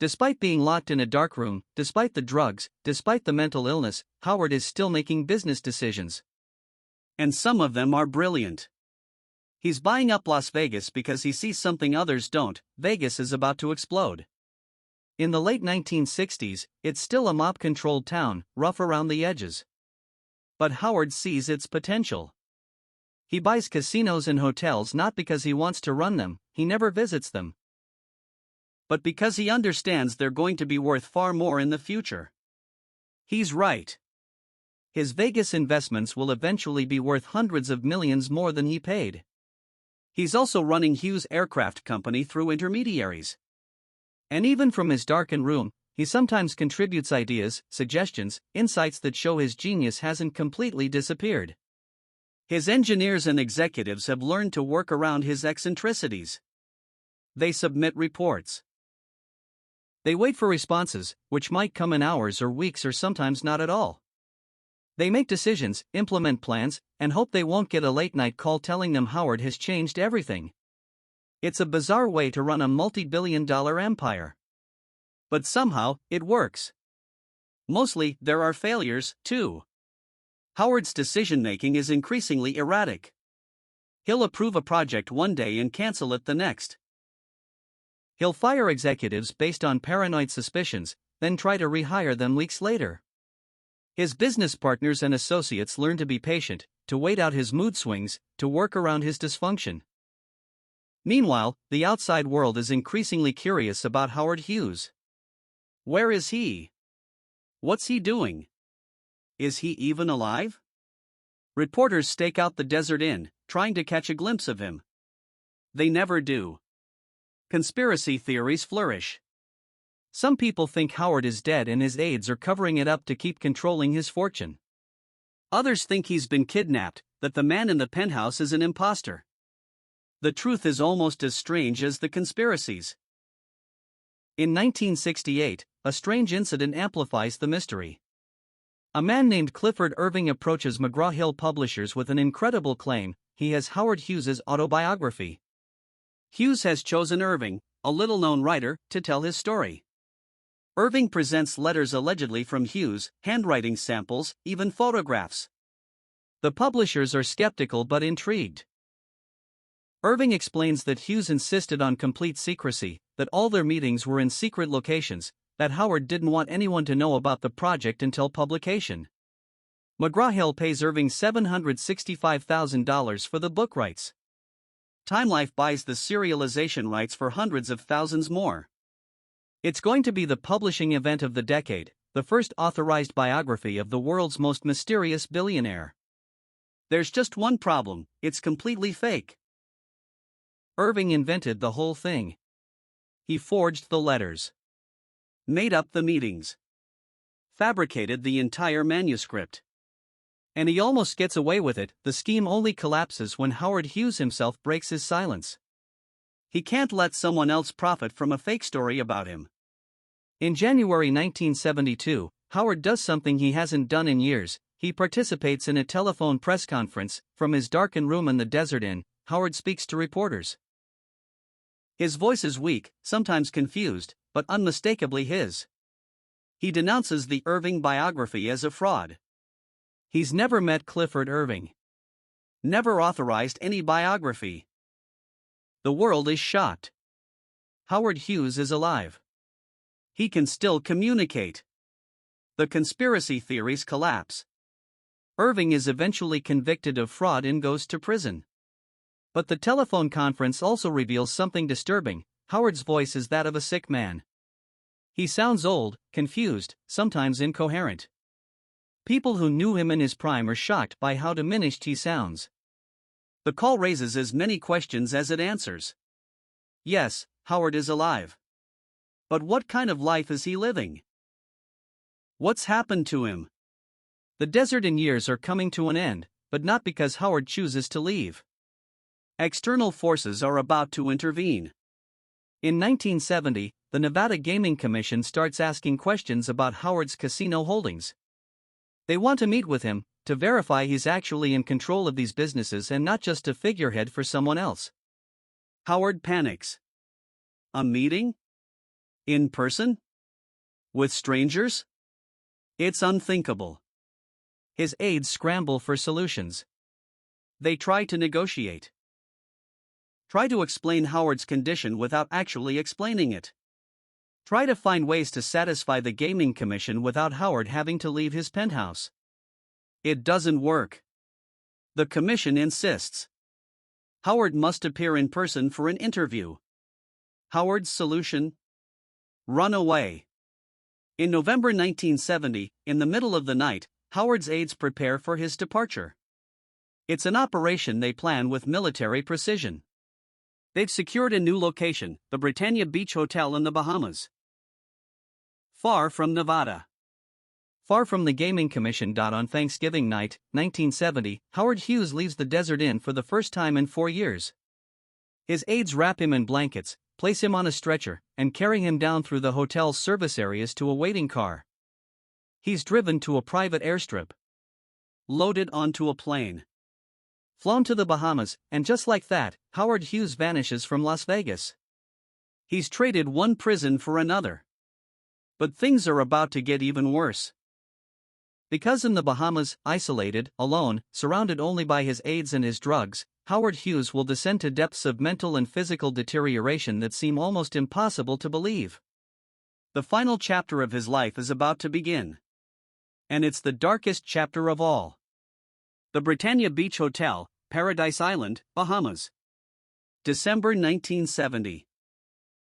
Despite being locked in a dark room, despite the drugs, despite the mental illness, Howard is still making business decisions. And some of them are brilliant. He's buying up Las Vegas because he sees something others don't. Vegas is about to explode. In the late 1960s, it's still a mob-controlled town, rough around the edges. But Howard sees its potential. He buys casinos and hotels not because he wants to run them, he never visits them, but because he understands they're going to be worth far more in the future. He's right. His Vegas investments will eventually be worth hundreds of millions more than he paid. He's also running Hughes Aircraft Company through intermediaries. And even from his darkened room, he sometimes contributes ideas, suggestions, insights that show his genius hasn't completely disappeared. His engineers and executives have learned to work around his eccentricities. They submit reports. They wait for responses, which might come in hours or weeks or sometimes not at all. They make decisions, implement plans, and hope they won't get a late-night call telling them Howard has changed everything. It's a bizarre way to run a multi-billion-dollar empire. But somehow, it works. Mostly, there are failures, too. Howard's decision-making is increasingly erratic. He'll approve a project one day and cancel it the next. He'll fire executives based on paranoid suspicions, then try to rehire them weeks later. His business partners and associates learn to be patient, to wait out his mood swings, to work around his dysfunction. Meanwhile, the outside world is increasingly curious about Howard Hughes. Where is he? What's he doing? Is he even alive? Reporters stake out the desert inn, trying to catch a glimpse of him. They never do. Conspiracy theories flourish. Some people think Howard is dead and his aides are covering it up to keep controlling his fortune. Others think he's been kidnapped, that the man in the penthouse is an imposter. The truth is almost as strange as the conspiracies. In 1968, a strange incident amplifies the mystery. A man named Clifford Irving approaches McGraw-Hill Publishers with an incredible claim: he has Howard Hughes's autobiography. Hughes has chosen Irving, a little-known writer, to tell his story. Irving presents letters allegedly from Hughes, handwriting samples, even photographs. The publishers are skeptical but intrigued. Irving explains that Hughes insisted on complete secrecy, that all their meetings were in secret locations, that Howard didn't want anyone to know about the project until publication. McGraw-Hill pays Irving $765,000 for the book rights. Time Life buys the serialization rights for hundreds of thousands more. It's going to be the publishing event of the decade, the first authorized biography of the world's most mysterious billionaire. There's just one problem: it's completely fake. Irving invented the whole thing. He forged the letters, made up the meetings, fabricated the entire manuscript. And he almost gets away with it. The scheme only collapses when Howard Hughes himself breaks his silence. He can't let someone else profit from a fake story about him. In January 1972, Howard does something he hasn't done in years. He participates in a telephone press conference. From his darkened room in the desert inn, Howard speaks to reporters. His voice is weak, sometimes confused, but unmistakably his. He denounces the Irving biography as a fraud. He's never met Clifford Irving. Never authorized any biography. The world is shocked. Howard Hughes is alive. He can still communicate. The conspiracy theories collapse. Irving is eventually convicted of fraud and goes to prison. But the telephone conference also reveals something disturbing. Howard's voice is that of a sick man. He sounds old, confused, sometimes incoherent. People who knew him in his prime are shocked by how diminished he sounds. The call raises as many questions as it answers. Yes, Howard is alive. But what kind of life is he living? What's happened to him? The desert in years are coming to an end, but not because Howard chooses to leave. External forces are about to intervene. In 1970, the Nevada Gaming Commission starts asking questions about Howard's casino holdings. They want to meet with him, to verify he's actually in control of these businesses and not just a figurehead for someone else. Howard panics. A meeting? In person? With strangers? It's unthinkable. His aides scramble for solutions. They try to negotiate. Try to explain Howard's condition without actually explaining it. Try to find ways to satisfy the Gaming Commission without Howard having to leave his penthouse. It doesn't work. The commission insists. Howard must appear in person for an interview. Howard's solution? Run away. In November 1970, in the middle of the night, Howard's aides prepare for his departure. It's an operation they plan with military precision. They've secured a new location, the Britannia Beach Hotel in the Bahamas. Far from Nevada. Far from the Gaming Commission. On Thanksgiving night, 1970, Howard Hughes leaves the Desert Inn for the first time in 4 years. His aides wrap him in blankets, place him on a stretcher, and carry him down through the hotel's service areas to a waiting car. He's driven to a private airstrip. Loaded onto a plane. Flown to the Bahamas, and just like that, Howard Hughes vanishes from Las Vegas. He's traded one prison for another. But things are about to get even worse. Because in the Bahamas, isolated, alone, surrounded only by his aides and his drugs, Howard Hughes will descend to depths of mental and physical deterioration that seem almost impossible to believe. The final chapter of his life is about to begin. And it's the darkest chapter of all. The Britannia Beach Hotel, Paradise Island, Bahamas. December 1970.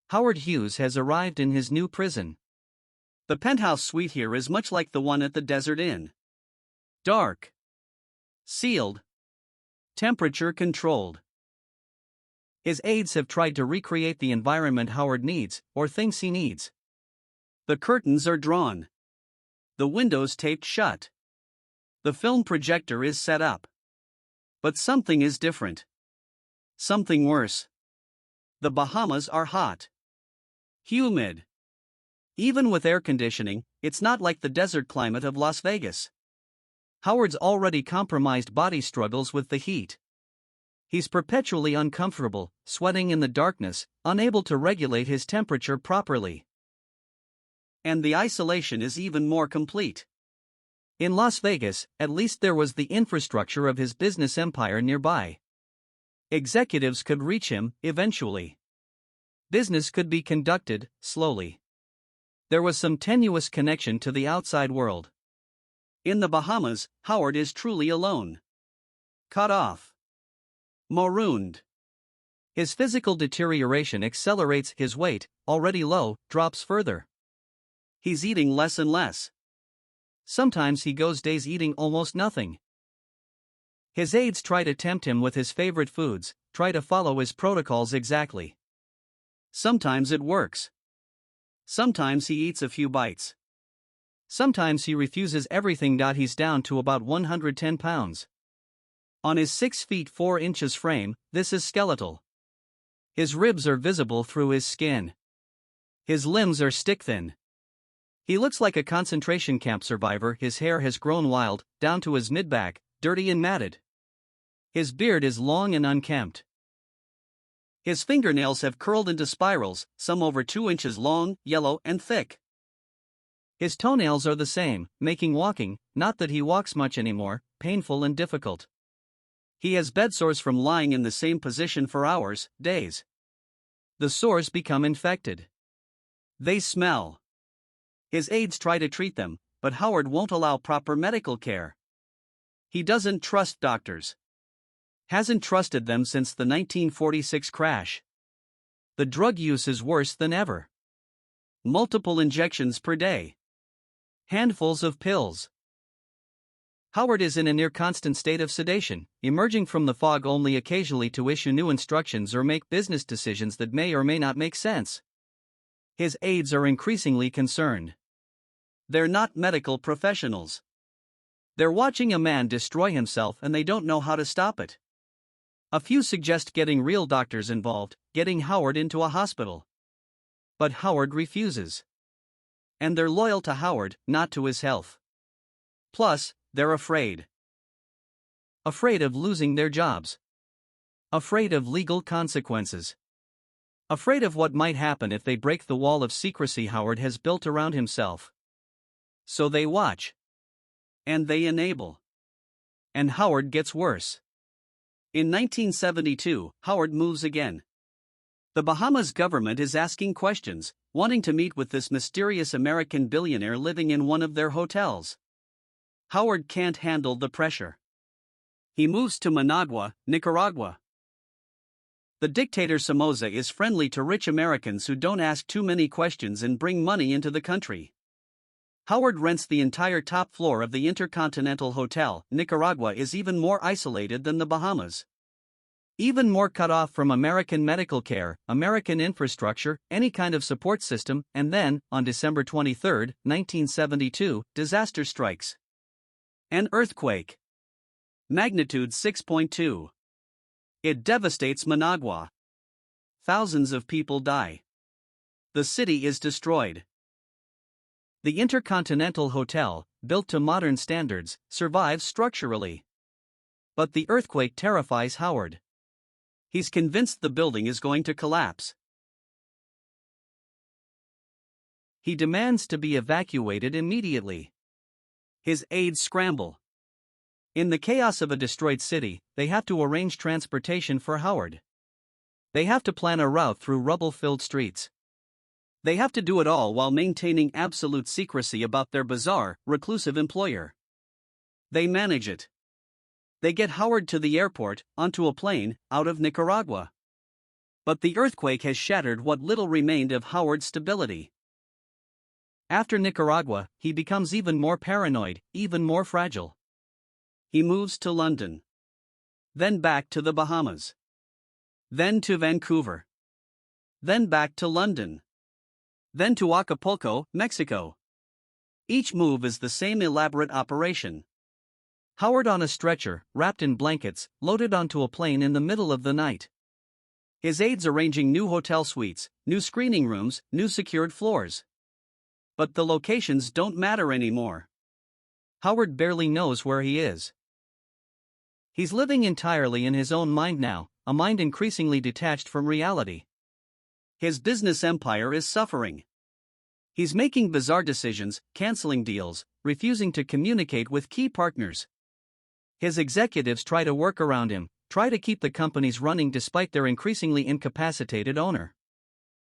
Howard Hughes has arrived in his new prison. The penthouse suite here is much like the one at the Desert Inn. Dark. Sealed. Temperature controlled. His aides have tried to recreate the environment Howard needs, or thinks he needs. The curtains are drawn. The windows taped shut. The film projector is set up. But something is different. Something worse. The Bahamas are hot. Humid. Even with air conditioning, it's not like the desert climate of Las Vegas. Howard's already compromised body struggles with the heat. He's perpetually uncomfortable, sweating in the darkness, unable to regulate his temperature properly. And the isolation is even more complete. In Las Vegas, at least there was the infrastructure of his business empire nearby. Executives could reach him, eventually. Business could be conducted, slowly. There was some tenuous connection to the outside world. In the Bahamas, Howard is truly alone. Cut off. Marooned. His physical deterioration accelerates, his weight, already low, drops further. He's eating less and less. Sometimes he goes days eating almost nothing. His aides try to tempt him with his favorite foods, try to follow his protocols exactly. Sometimes it works. Sometimes he eats a few bites. Sometimes he refuses everything. He's down to about 110 pounds. On his 6 feet 4 inches frame, this is skeletal. His ribs are visible through his skin. His limbs are stick-thin. He looks like a concentration camp survivor. His hair has grown wild, down to his mid-back, dirty and matted. His beard is long and unkempt. His fingernails have curled into spirals, some over 2 inches long, yellow and thick. His toenails are the same, making walking, not that he walks much anymore, painful and difficult. He has bed sores from lying in the same position for hours, days. The sores become infected. They smell. His aides try to treat them, but Howard won't allow proper medical care. He doesn't trust doctors. Hasn't trusted them since the 1946 crash. The drug use is worse than ever. Multiple injections per day. Handfuls of pills. Howard is in a near constant state of sedation, emerging from the fog only occasionally to issue new instructions or make business decisions that may or may not make sense. His aides are increasingly concerned. They're not medical professionals. They're watching a man destroy himself and they don't know how to stop it. A few suggest getting real doctors involved, getting Howard into a hospital. But Howard refuses. And they're loyal to Howard, not to his health. Plus, they're afraid. Afraid of losing their jobs. Afraid of legal consequences. Afraid of what might happen if they break the wall of secrecy Howard has built around himself. So they watch. And they enable. And Howard gets worse. In 1972, Howard moves again. The Bahamas government is asking questions, wanting to meet with this mysterious American billionaire living in one of their hotels. Howard can't handle the pressure. He moves to Managua, Nicaragua. The dictator Somoza is friendly to rich Americans who don't ask too many questions and bring money into the country. Howard rents the entire top floor of the Intercontinental Hotel. Nicaragua is even more isolated than the Bahamas. Even more cut off from American medical care, American infrastructure, any kind of support system, and then, on December 23, 1972, disaster strikes. An earthquake. Magnitude 6.2. It devastates Managua. Thousands of people die. The city is destroyed. The Intercontinental Hotel, built to modern standards, survives structurally. But the earthquake terrifies Howard. He's convinced the building is going to collapse. He demands to be evacuated immediately. His aides scramble. In the chaos of a destroyed city, they have to arrange transportation for Howard. They have to plan a route through rubble-filled streets. They have to do it all while maintaining absolute secrecy about their bizarre, reclusive employer. They manage it. They get Howard to the airport, onto a plane, out of Nicaragua. But the earthquake has shattered what little remained of Howard's stability. After Nicaragua, he becomes even more paranoid, even more fragile. He moves to London. Then back to the Bahamas. Then to Vancouver. Then back to London. Then to Acapulco, Mexico. Each move is the same elaborate operation. Howard on a stretcher, wrapped in blankets, loaded onto a plane in the middle of the night. His aides arranging new hotel suites, new screening rooms, new secured floors. But the locations don't matter anymore. Howard barely knows where he is. He's living entirely in his own mind now, a mind increasingly detached from reality. His business empire is suffering. He's making bizarre decisions, canceling deals, refusing to communicate with key partners. His executives try to work around him, try to keep the companies running despite their increasingly incapacitated owner.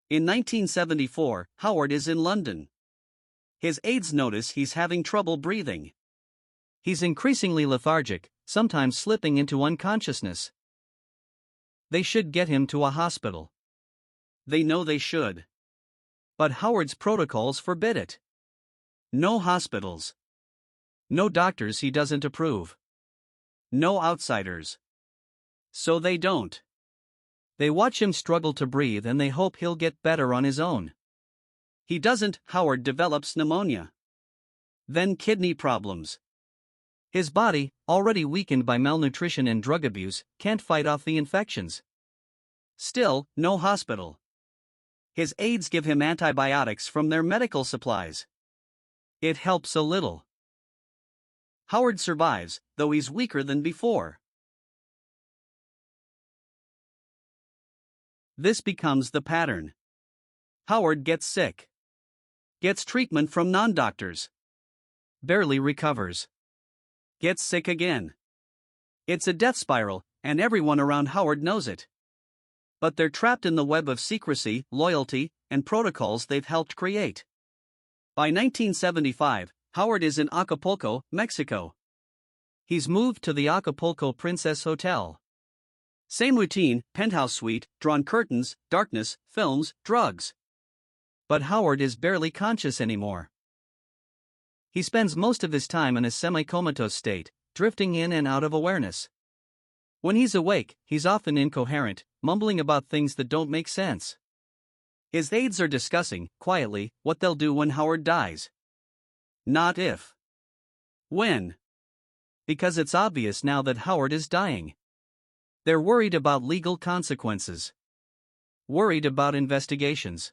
In 1974, Howard is in London. His aides notice he's having trouble breathing. He's increasingly lethargic, sometimes slipping into unconsciousness. They should get him to a hospital. They know they should. But Howard's protocols forbid it. No hospitals. No doctors he doesn't approve. No outsiders. So they don't. They watch him struggle to breathe and they hope he'll get better on his own. He doesn't. Howard develops pneumonia. Then kidney problems. His body, already weakened by malnutrition and drug abuse, can't fight off the infections. Still, no hospital. His aides give him antibiotics from their medical supplies. It helps a little. Howard survives, though he's weaker than before. This becomes the pattern. Howard gets sick. Gets treatment from non-doctors. Barely recovers. Gets sick again. It's a death spiral, and everyone around Howard knows it. But they're trapped in the web of secrecy, loyalty, and protocols they've helped create. By 1975, Howard is in Acapulco, Mexico. He's moved to the Acapulco Princess Hotel. Same routine, penthouse suite, drawn curtains, darkness, films, drugs. But Howard is barely conscious anymore. He spends most of his time in a semi-comatose state, drifting in and out of awareness. When he's awake, he's often incoherent, mumbling about things that don't make sense. His aides are discussing, quietly, what they'll do when Howard dies. Not if. When. Because it's obvious now that Howard is dying. They're worried about legal consequences. Worried about investigations.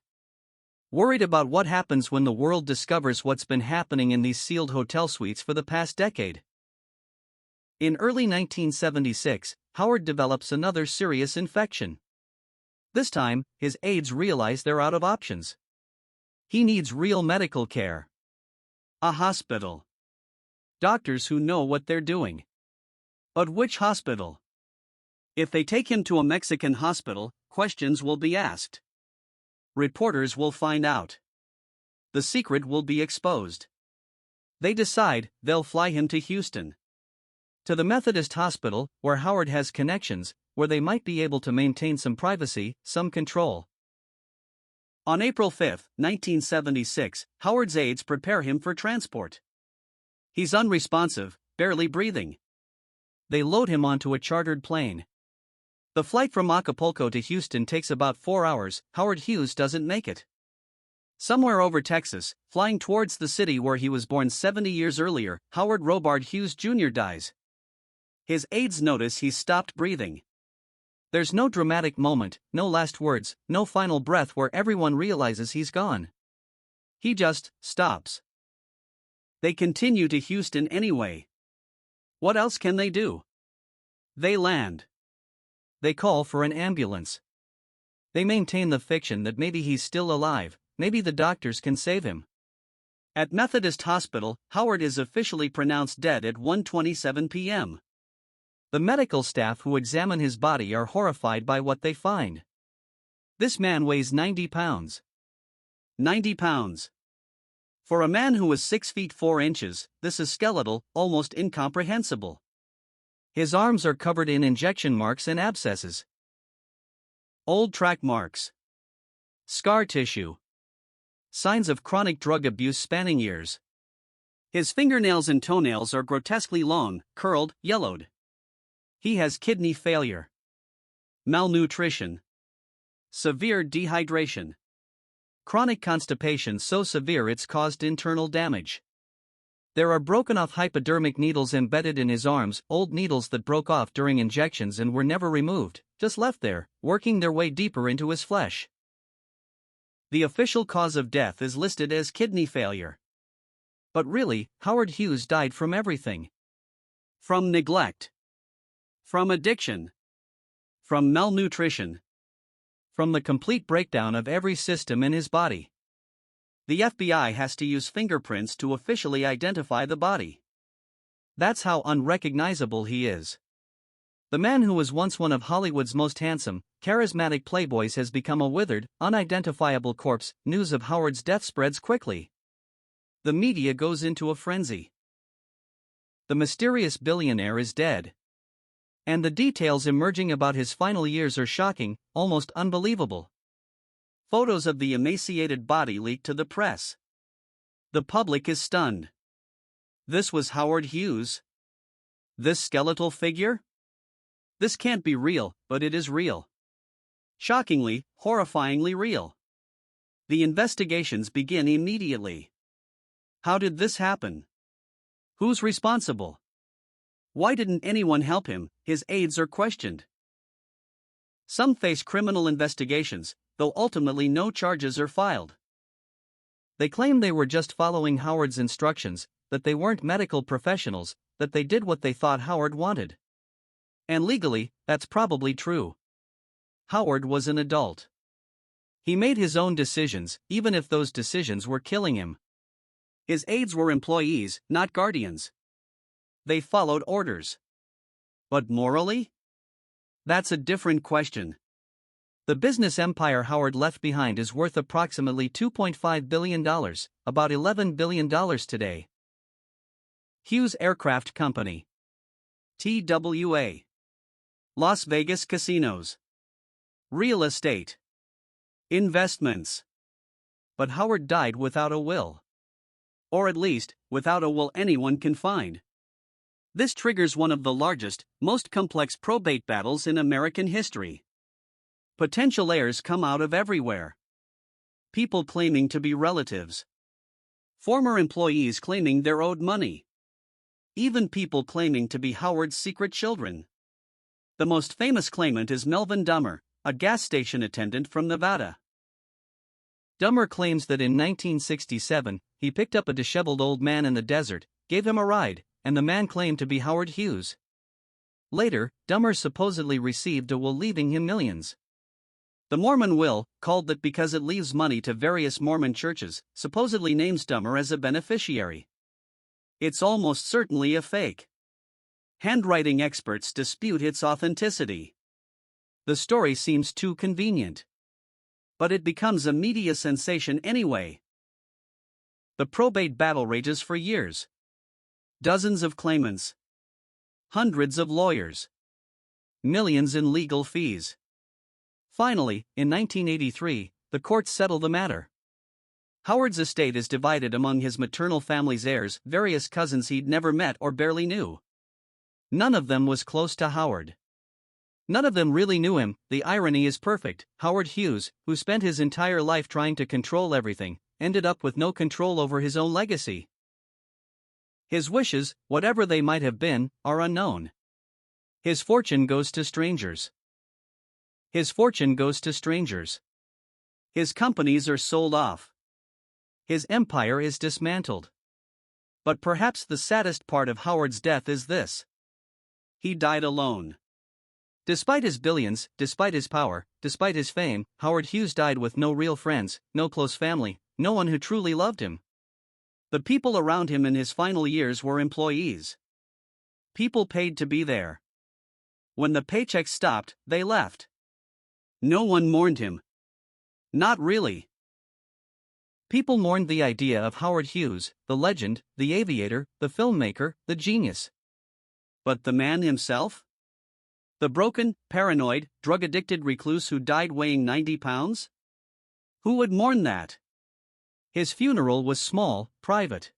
Worried about what happens when the world discovers what's been happening in these sealed hotel suites for the past decade. In early 1976, Howard develops another serious infection. This time, his aides realize they're out of options. He needs real medical care. A hospital. Doctors who know what they're doing. But which hospital? If they take him to a Mexican hospital, questions will be asked. Reporters will find out. The secret will be exposed. They decide they'll fly him to Houston. To the Methodist Hospital, where Howard has connections, where they might be able to maintain some privacy, some control. On April 5, 1976, Howard's aides prepare him for transport. He's unresponsive, barely breathing. They load him onto a chartered plane. The flight from Acapulco to Houston takes about 4 hours. Howard Hughes doesn't make it. Somewhere over Texas, flying towards the city where he was born 70 years earlier, Howard Robard Hughes Jr. dies. His aides notice he's stopped breathing. There's no dramatic moment, no last words, no final breath where everyone realizes he's gone. He just stops. They continue to Houston anyway. What else can they do? They land. They call for an ambulance. They maintain the fiction that maybe he's still alive, maybe the doctors can save him. At Methodist Hospital, Howard is officially pronounced dead at 1:27 p.m. The medical staff who examine his body are horrified by what they find. This man weighs 90 pounds. 90 pounds. For a man who was 6 feet 4 inches, this is skeletal, almost incomprehensible. His arms are covered in injection marks and abscesses. Old track marks. Scar tissue. Signs of chronic drug abuse spanning years. His fingernails and toenails are grotesquely long, curled, yellowed. He has kidney failure. Malnutrition. Severe dehydration. Chronic constipation so severe it's caused internal damage. There are broken-off hypodermic needles embedded in his arms, old needles that broke off during injections and were never removed, just left there, working their way deeper into his flesh. The official cause of death is listed as kidney failure. But really, Howard Hughes died from everything. From neglect. From addiction. From malnutrition. From the complete breakdown of every system in his body. The FBI has to use fingerprints to officially identify the body. That's how unrecognizable he is. The man who was once one of Hollywood's most handsome, charismatic playboys has become a withered, unidentifiable corpse. News of Howard's death spreads quickly. The media goes into a frenzy. The mysterious billionaire is dead. And the details emerging about his final years are shocking, almost unbelievable. Photos of the emaciated body leaked to the press. The public is stunned. This was Howard Hughes? This skeletal figure? This can't be real, but it is real. Shockingly, horrifyingly real. The investigations begin immediately. How did this happen? Who's responsible? Why didn't anyone help him? His aides are questioned. Some face criminal investigations, though ultimately no charges are filed. They claim they were just following Howard's instructions, that they weren't medical professionals, that they did what they thought Howard wanted. And legally, that's probably true. Howard was an adult. He made his own decisions, even if those decisions were killing him. His aides were employees, not guardians. They followed orders. But morally? That's a different question. The business empire Howard left behind is worth approximately $2.5 billion, about $11 billion today. Hughes Aircraft Company. TWA. Las Vegas Casinos. Real estate. Investments. But Howard died without a will. Or at least, without a will anyone can find. This triggers one of the largest, most complex probate battles in American history. Potential heirs come out of everywhere. People claiming to be relatives. Former employees claiming they're owed money. Even people claiming to be Howard's secret children. The most famous claimant is Melvin Dummer, a gas station attendant from Nevada. Dahmer claims that in 1967, he picked up a disheveled old man in the desert, gave him a ride, and the man claimed to be Howard Hughes. Later, Dahmer supposedly received a will leaving him millions. The Mormon will, called that because it leaves money to various Mormon churches, supposedly names Dahmer as a beneficiary. It's almost certainly a fake. Handwriting experts dispute its authenticity. The story seems too convenient. But it becomes a media sensation anyway. The probate battle rages for years. Dozens of claimants. Hundreds of lawyers. Millions in legal fees. Finally, in 1983, the courts settle the matter. Howard's estate is divided among his maternal family's heirs, various cousins he'd never met or barely knew. None of them was close to Howard. None of them really knew him. The irony is perfect. Howard Hughes, who spent his entire life trying to control everything, ended up with no control over his own legacy. His wishes, whatever they might have been, are unknown. His fortune goes to strangers. His fortune goes to strangers. His companies are sold off. His empire is dismantled. But perhaps the saddest part of Howard's death is this. He died alone. Despite his billions, despite his power, despite his fame, Howard Hughes died with no real friends, no close family, no one who truly loved him. The people around him in his final years were employees. People paid to be there. When the paychecks stopped, they left. No one mourned him. Not really. People mourned the idea of Howard Hughes, the legend, the aviator, the filmmaker, the genius. But the man himself? The broken, paranoid, drug-addicted recluse who died weighing 90 pounds? Who would mourn that? His funeral was small, private.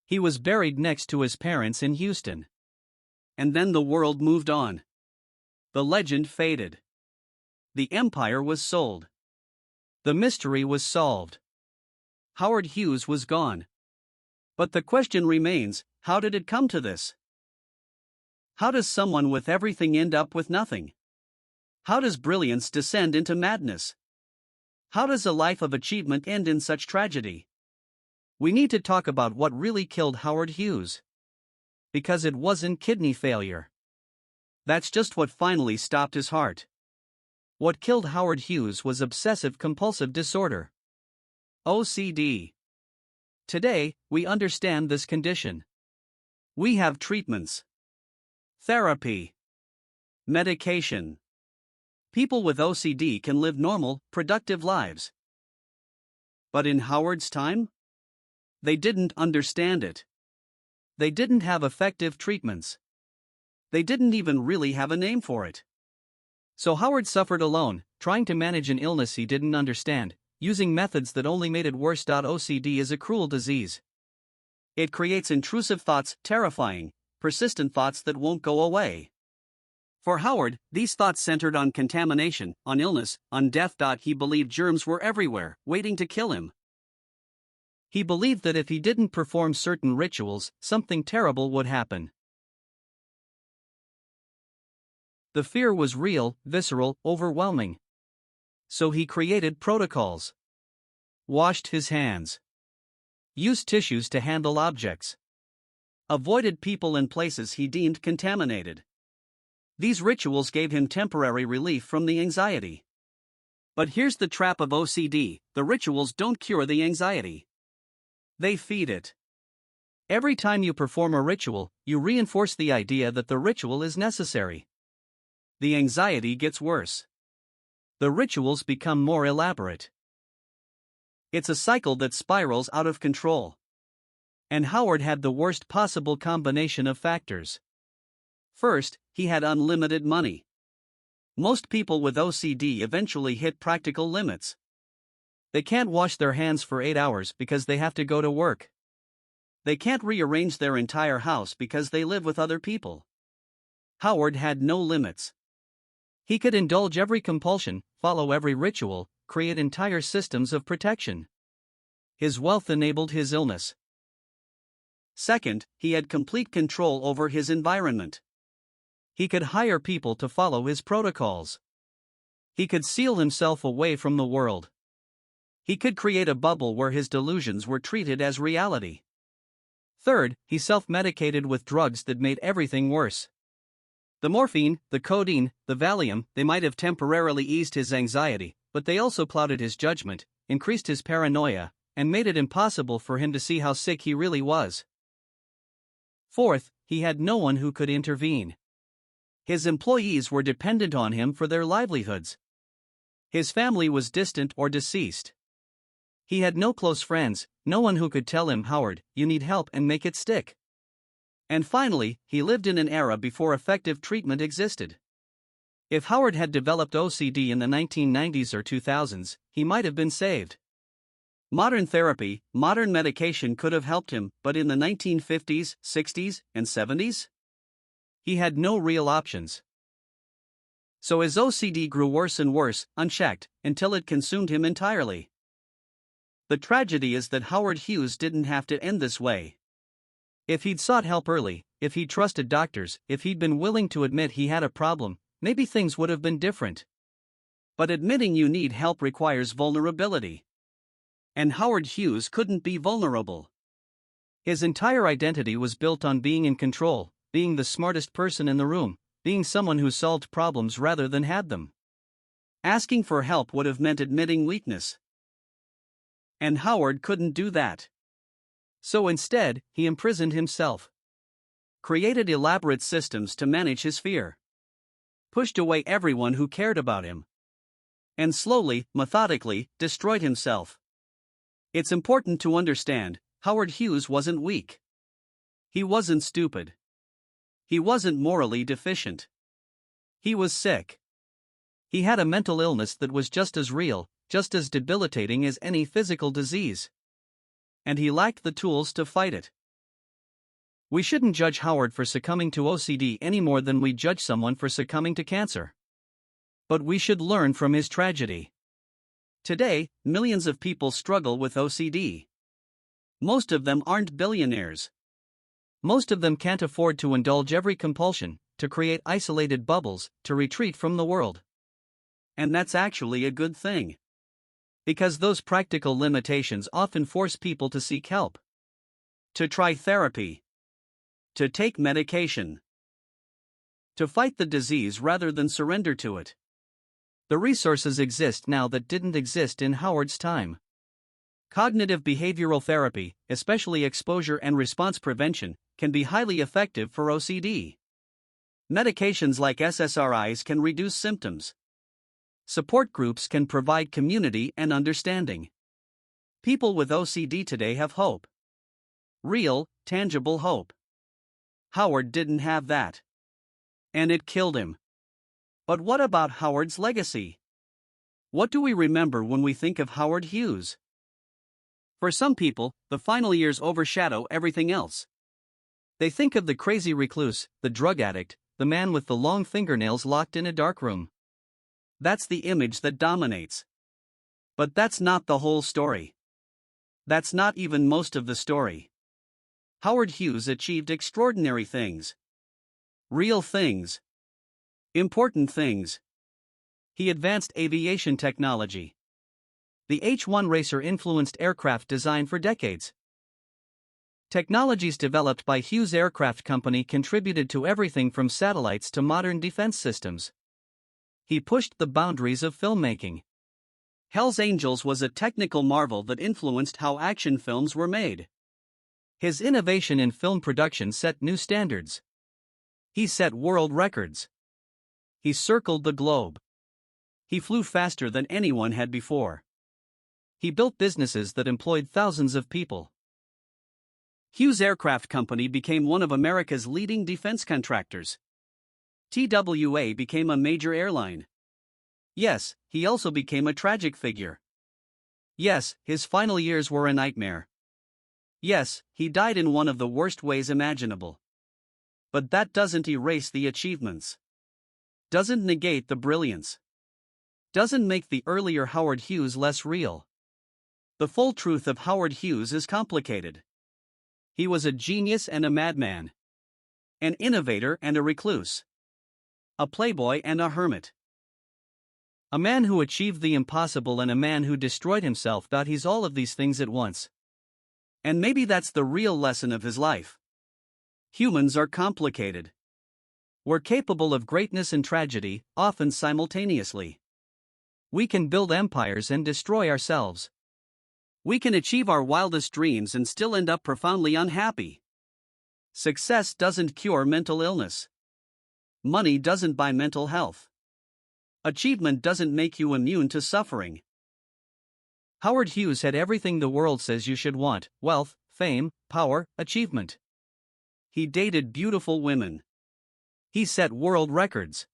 He was buried next to his parents in Houston. And then the world moved on. The legend faded. The empire was sold. The mystery was solved. Howard Hughes was gone. But the question remains, how did it come to this? How does someone with everything end up with nothing? How does brilliance descend into madness? How does a life of achievement end in such tragedy? We need to talk about what really killed Howard Hughes. Because it wasn't kidney failure. That's just what finally stopped his heart. What killed Howard Hughes was obsessive-compulsive disorder. OCD. Today, we understand this condition. We have treatments. Therapy. Medication. People with OCD can live normal, productive lives. But in Howard's time? They didn't understand it. They didn't have effective treatments. They didn't even really have a name for it. So Howard suffered alone, trying to manage an illness he didn't understand, using methods that only made it worse. OCD is a cruel disease. It creates intrusive thoughts, terrifying, persistent thoughts that won't go away. For Howard, these thoughts centered on contamination, on illness, on death. He believed germs were everywhere, waiting to kill him. He believed that if he didn't perform certain rituals, something terrible would happen. The fear was real, visceral, overwhelming. So he created protocols. Washed his hands. Used tissues to handle objects. Avoided people and places he deemed contaminated. These rituals gave him temporary relief from the anxiety. But here's the trap of OCD: the rituals don't cure the anxiety. They feed it. Every time you perform a ritual, you reinforce the idea that the ritual is necessary. The anxiety gets worse. The rituals become more elaborate. It's a cycle that spirals out of control. And Howard had the worst possible combination of factors. First, he had unlimited money. Most people with OCD eventually hit practical limits. They can't wash their hands for 8 hours because they have to go to work. They can't rearrange their entire house because they live with other people. Howard had no limits. He could indulge every compulsion, follow every ritual, create entire systems of protection. His wealth enabled his illness. Second, he had complete control over his environment. He could hire people to follow his protocols. He could seal himself away from the world. He could create a bubble where his delusions were treated as reality. Third, he self-medicated with drugs that made everything worse. The morphine, the codeine, the Valium, they might have temporarily eased his anxiety, but they also clouded his judgment, increased his paranoia, and made it impossible for him to see how sick he really was. Fourth, he had no one who could intervene. His employees were dependent on him for their livelihoods. His family was distant or deceased. He had no close friends, no one who could tell him, "Howard, you need help," and make it stick. And finally, he lived in an era before effective treatment existed. If Howard had developed OCD in the 1990s or 2000s, he might have been saved. Modern therapy, modern medication could have helped him, but in the 1950s, 60s, and 70s? He had no real options. So his OCD grew worse and worse, unchecked, until it consumed him entirely. The tragedy is that Howard Hughes didn't have to end this way. If he'd sought help early, if he'd trusted doctors, if he'd been willing to admit he had a problem, maybe things would have been different. But admitting you need help requires vulnerability. And Howard Hughes couldn't be vulnerable. His entire identity was built on being in control, being the smartest person in the room, being someone who solved problems rather than had them. Asking for help would have meant admitting weakness. And Howard couldn't do that. So instead, he imprisoned himself. Created elaborate systems to manage his fear. Pushed away everyone who cared about him. And slowly, methodically, destroyed himself. It's important to understand, Howard Hughes wasn't weak. He wasn't stupid. He wasn't morally deficient. He was sick. He had a mental illness that was just as real, just as debilitating as any physical disease. And he lacked the tools to fight it. We shouldn't judge Howard for succumbing to OCD any more than we judge someone for succumbing to cancer. But we should learn from his tragedy. Today, millions of people struggle with OCD. Most of them aren't billionaires. Most of them can't afford to indulge every compulsion, to create isolated bubbles, to retreat from the world. And that's actually a good thing. Because those practical limitations often force people to seek help. To try therapy. To take medication. To fight the disease rather than surrender to it. The resources exist now that didn't exist in Howard's time. Cognitive behavioral therapy, especially exposure and response prevention, can be highly effective for OCD. Medications like SSRIs can reduce symptoms. Support groups can provide community and understanding. People with OCD today have hope. Real, tangible hope. Howard didn't have that. And it killed him. But what about Howard's legacy? What do we remember when we think of Howard Hughes? For some people, the final years overshadow everything else. They think of the crazy recluse, the drug addict, the man with the long fingernails locked in a dark room. That's the image that dominates. But that's not the whole story. That's not even most of the story. Howard Hughes achieved extraordinary things. Real things. Important things. He advanced aviation technology. The H-1 racer influenced aircraft design for decades. Technologies developed by Hughes Aircraft Company contributed to everything from satellites to modern defense systems. He pushed the boundaries of filmmaking. Hell's Angels was a technical marvel that influenced how action films were made. His innovation in film production set new standards. He set world records. He circled the globe. He flew faster than anyone had before. He built businesses that employed thousands of people. Hughes Aircraft Company became one of America's leading defense contractors. TWA became a major airline. Yes, he also became a tragic figure. Yes, his final years were a nightmare. Yes, he died in one of the worst ways imaginable. But that doesn't erase the achievements. Doesn't negate the brilliance. Doesn't make the earlier Howard Hughes less real. The full truth of Howard Hughes is complicated. He was a genius and a madman. An innovator and a recluse. A playboy and a hermit. A man who achieved the impossible and a man who destroyed himself. He's all of these things at once. And maybe that's the real lesson of his life. Humans are complicated. We're capable of greatness and tragedy, often simultaneously. We can build empires and destroy ourselves. We can achieve our wildest dreams and still end up profoundly unhappy. Success doesn't cure mental illness. Money doesn't buy mental health. Achievement doesn't make you immune to suffering. Howard Hughes had everything the world says you should want: wealth, fame, power, achievement. He dated beautiful women. He set world records.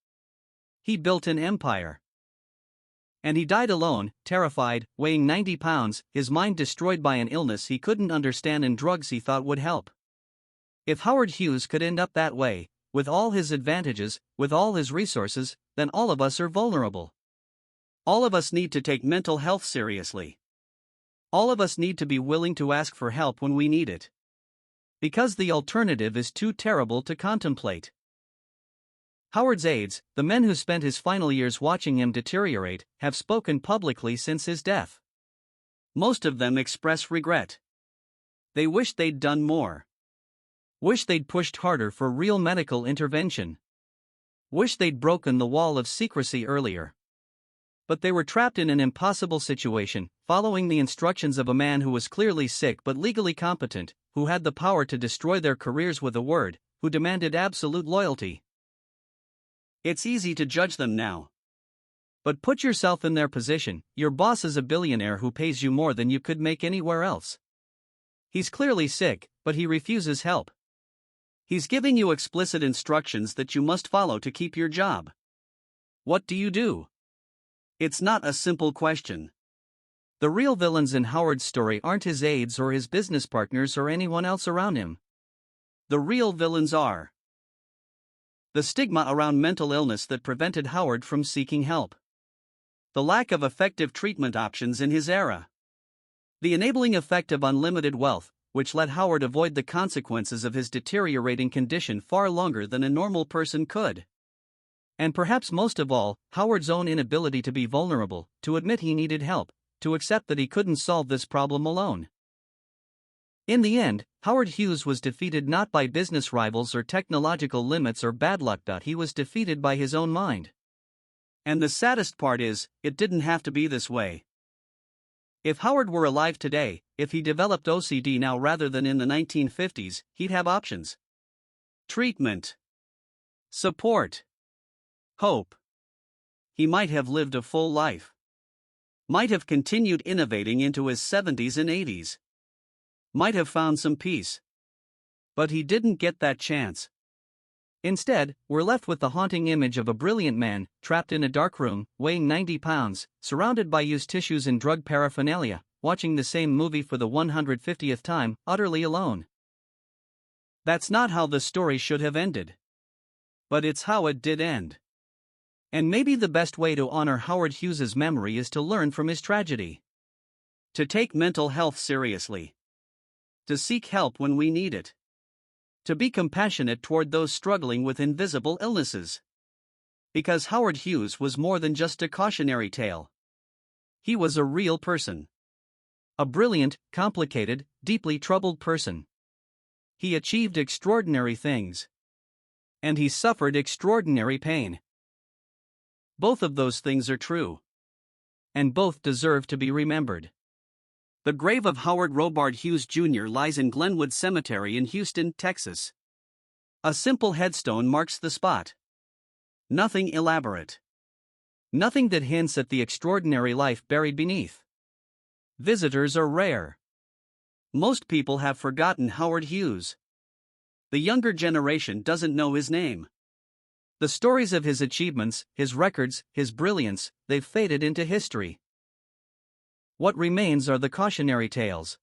He built an empire. And he died alone, terrified, weighing 90 pounds, his mind destroyed by an illness he couldn't understand and drugs he thought would help. If Howard Hughes could end up that way, with all his advantages, with all his resources, then all of us are vulnerable. All of us need to take mental health seriously. All of us need to be willing to ask for help when we need it. Because the alternative is too terrible to contemplate. Howard's aides, the men who spent his final years watching him deteriorate, have spoken publicly since his death. Most of them express regret. They wish they'd done more. Wish they'd pushed harder for real medical intervention. Wish they'd broken the wall of secrecy earlier. But they were trapped in an impossible situation, following the instructions of a man who was clearly sick but legally competent, who had the power to destroy their careers with a word, who demanded absolute loyalty. It's easy to judge them now. But put yourself in their position. Your boss is a billionaire who pays you more than you could make anywhere else. He's clearly sick, but he refuses help. He's giving you explicit instructions that you must follow to keep your job. What do? It's not a simple question. The real villains in Howard's story aren't his aides or his business partners or anyone else around him. The real villains are the stigma around mental illness that prevented Howard from seeking help. The lack of effective treatment options in his era. The enabling effect of unlimited wealth, which let Howard avoid the consequences of his deteriorating condition far longer than a normal person could. And perhaps most of all, Howard's own inability to be vulnerable, to admit he needed help, to accept that he couldn't solve this problem alone. In the end, Howard Hughes was defeated not by business rivals or technological limits or bad luck. He was defeated by his own mind. And the saddest part is, it didn't have to be this way. If Howard were alive today, if he developed OCD now rather than in the 1950s, he'd have options. Treatment. Support. Hope. He might have lived a full life. Might have continued innovating into his 70s and 80s. Might have found some peace. But he didn't get that chance. Instead, we're left with the haunting image of a brilliant man, trapped in a dark room, weighing 90 pounds, surrounded by used tissues and drug paraphernalia, watching the same movie for the 150th time, utterly alone. That's not how the story should have ended. But it's how it did end. And maybe the best way to honor Howard Hughes's memory is to learn from his tragedy. To take mental health seriously. To seek help when we need it. To be compassionate toward those struggling with invisible illnesses. Because Howard Hughes was more than just a cautionary tale. He was a real person. A brilliant, complicated, deeply troubled person. He achieved extraordinary things. And he suffered extraordinary pain. Both of those things are true. And both deserve to be remembered. The grave of Howard Robard Hughes Jr. lies in Glenwood Cemetery in Houston, Texas. A simple headstone marks the spot. Nothing elaborate. Nothing that hints at the extraordinary life buried beneath. Visitors are rare. Most people have forgotten Howard Hughes. The younger generation doesn't know his name. The stories of his achievements, his records, his brilliance, they've faded into history. What remains are the cautionary tales.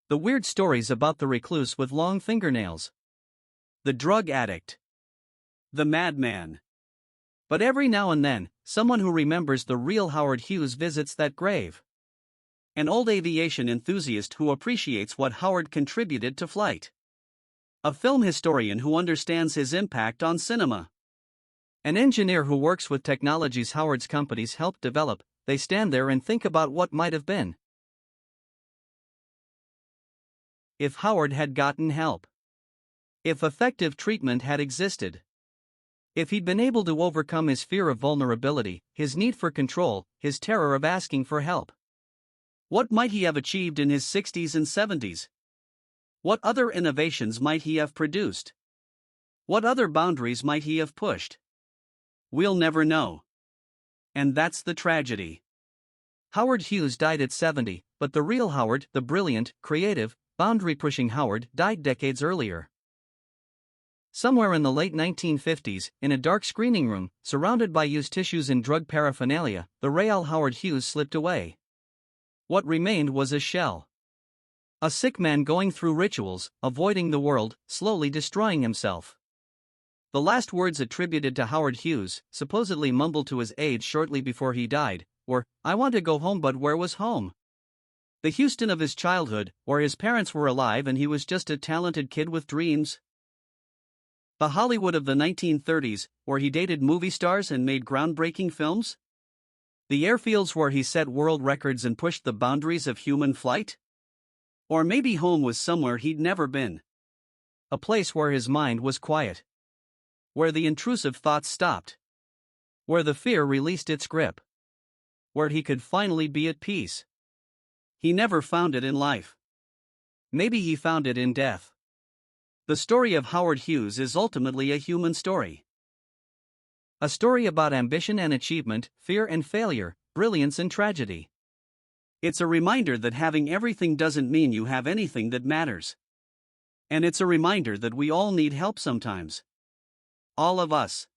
The weird stories about the recluse with long fingernails. The drug addict. The madman. But every now and then, someone who remembers the real Howard Hughes visits that grave. An old aviation enthusiast who appreciates what Howard contributed to flight. A film historian who understands his impact on cinema. An engineer who works with technologies Howard's companies helped develop, they stand there and think about what might have been. If Howard had gotten help. If effective treatment had existed. If he'd been able to overcome his fear of vulnerability, his need for control, his terror of asking for help. What might he have achieved in his 60s and 70s? What other innovations might he have produced? What other boundaries might he have pushed? We'll never know. And that's the tragedy. Howard Hughes died at 70, but the real Howard, the brilliant, creative, boundary-pushing Howard, died decades earlier. Somewhere in the late 1950s, in a dark screening room, surrounded by used tissues and drug paraphernalia, the real Howard Hughes slipped away. What remained was a shell. A sick man going through rituals, avoiding the world, slowly destroying himself. The last words attributed to Howard Hughes, supposedly mumbled to his aides shortly before he died, were, "I want to go home, but where was home?" The Houston of his childhood, where his parents were alive and he was just a talented kid with dreams. The Hollywood of the 1930s, where he dated movie stars and made groundbreaking films? The airfields where he set world records and pushed the boundaries of human flight? Or maybe home was somewhere he'd never been. A place where his mind was quiet. Where the intrusive thoughts stopped. Where the fear released its grip. Where he could finally be at peace. He never found it in life. Maybe he found it in death. The story of Howard Hughes is ultimately a human story. A story about ambition and achievement, fear and failure, brilliance and tragedy. It's a reminder that having everything doesn't mean you have anything that matters. And it's a reminder that we all need help sometimes. All of us.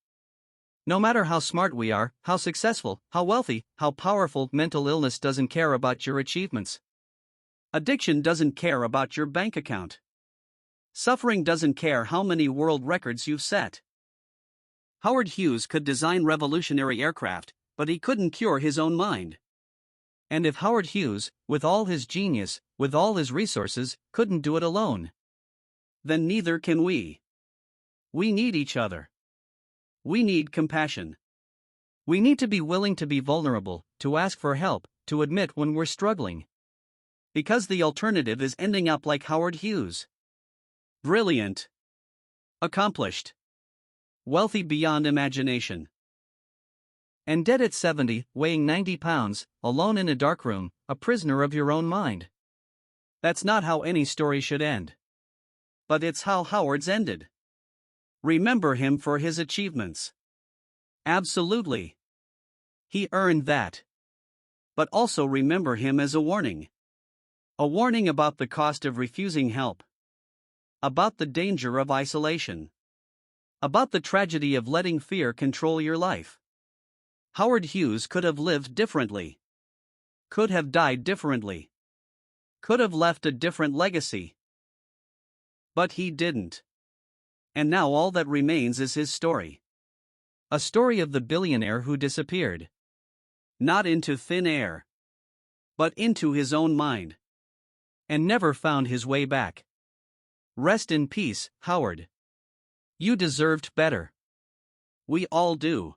No matter how smart we are, how successful, how wealthy, how powerful, mental illness doesn't care about your achievements. Addiction doesn't care about your bank account. Suffering doesn't care how many world records you've set. Howard Hughes could design revolutionary aircraft, but he couldn't cure his own mind. And if Howard Hughes, with all his genius, with all his resources, couldn't do it alone, then neither can we. We need each other. We need compassion. We need to be willing to be vulnerable, to ask for help, to admit when we're struggling. Because the alternative is ending up like Howard Hughes. Brilliant. Accomplished. Wealthy beyond imagination. And dead at 70, weighing 90 pounds, alone in a dark room, a prisoner of your own mind. That's not how any story should end. But it's how Howard's ended. Remember him for his achievements. Absolutely. He earned that. But also remember him as a warning. A warning about the cost of refusing help. About the danger of isolation. About the tragedy of letting fear control your life. Howard Hughes could have lived differently. Could have died differently. Could have left a different legacy. But he didn't. And now all that remains is his story. A story of the billionaire who disappeared. Not into thin air. But into his own mind. And never found his way back. Rest in peace, Howard. You deserved better. We all do.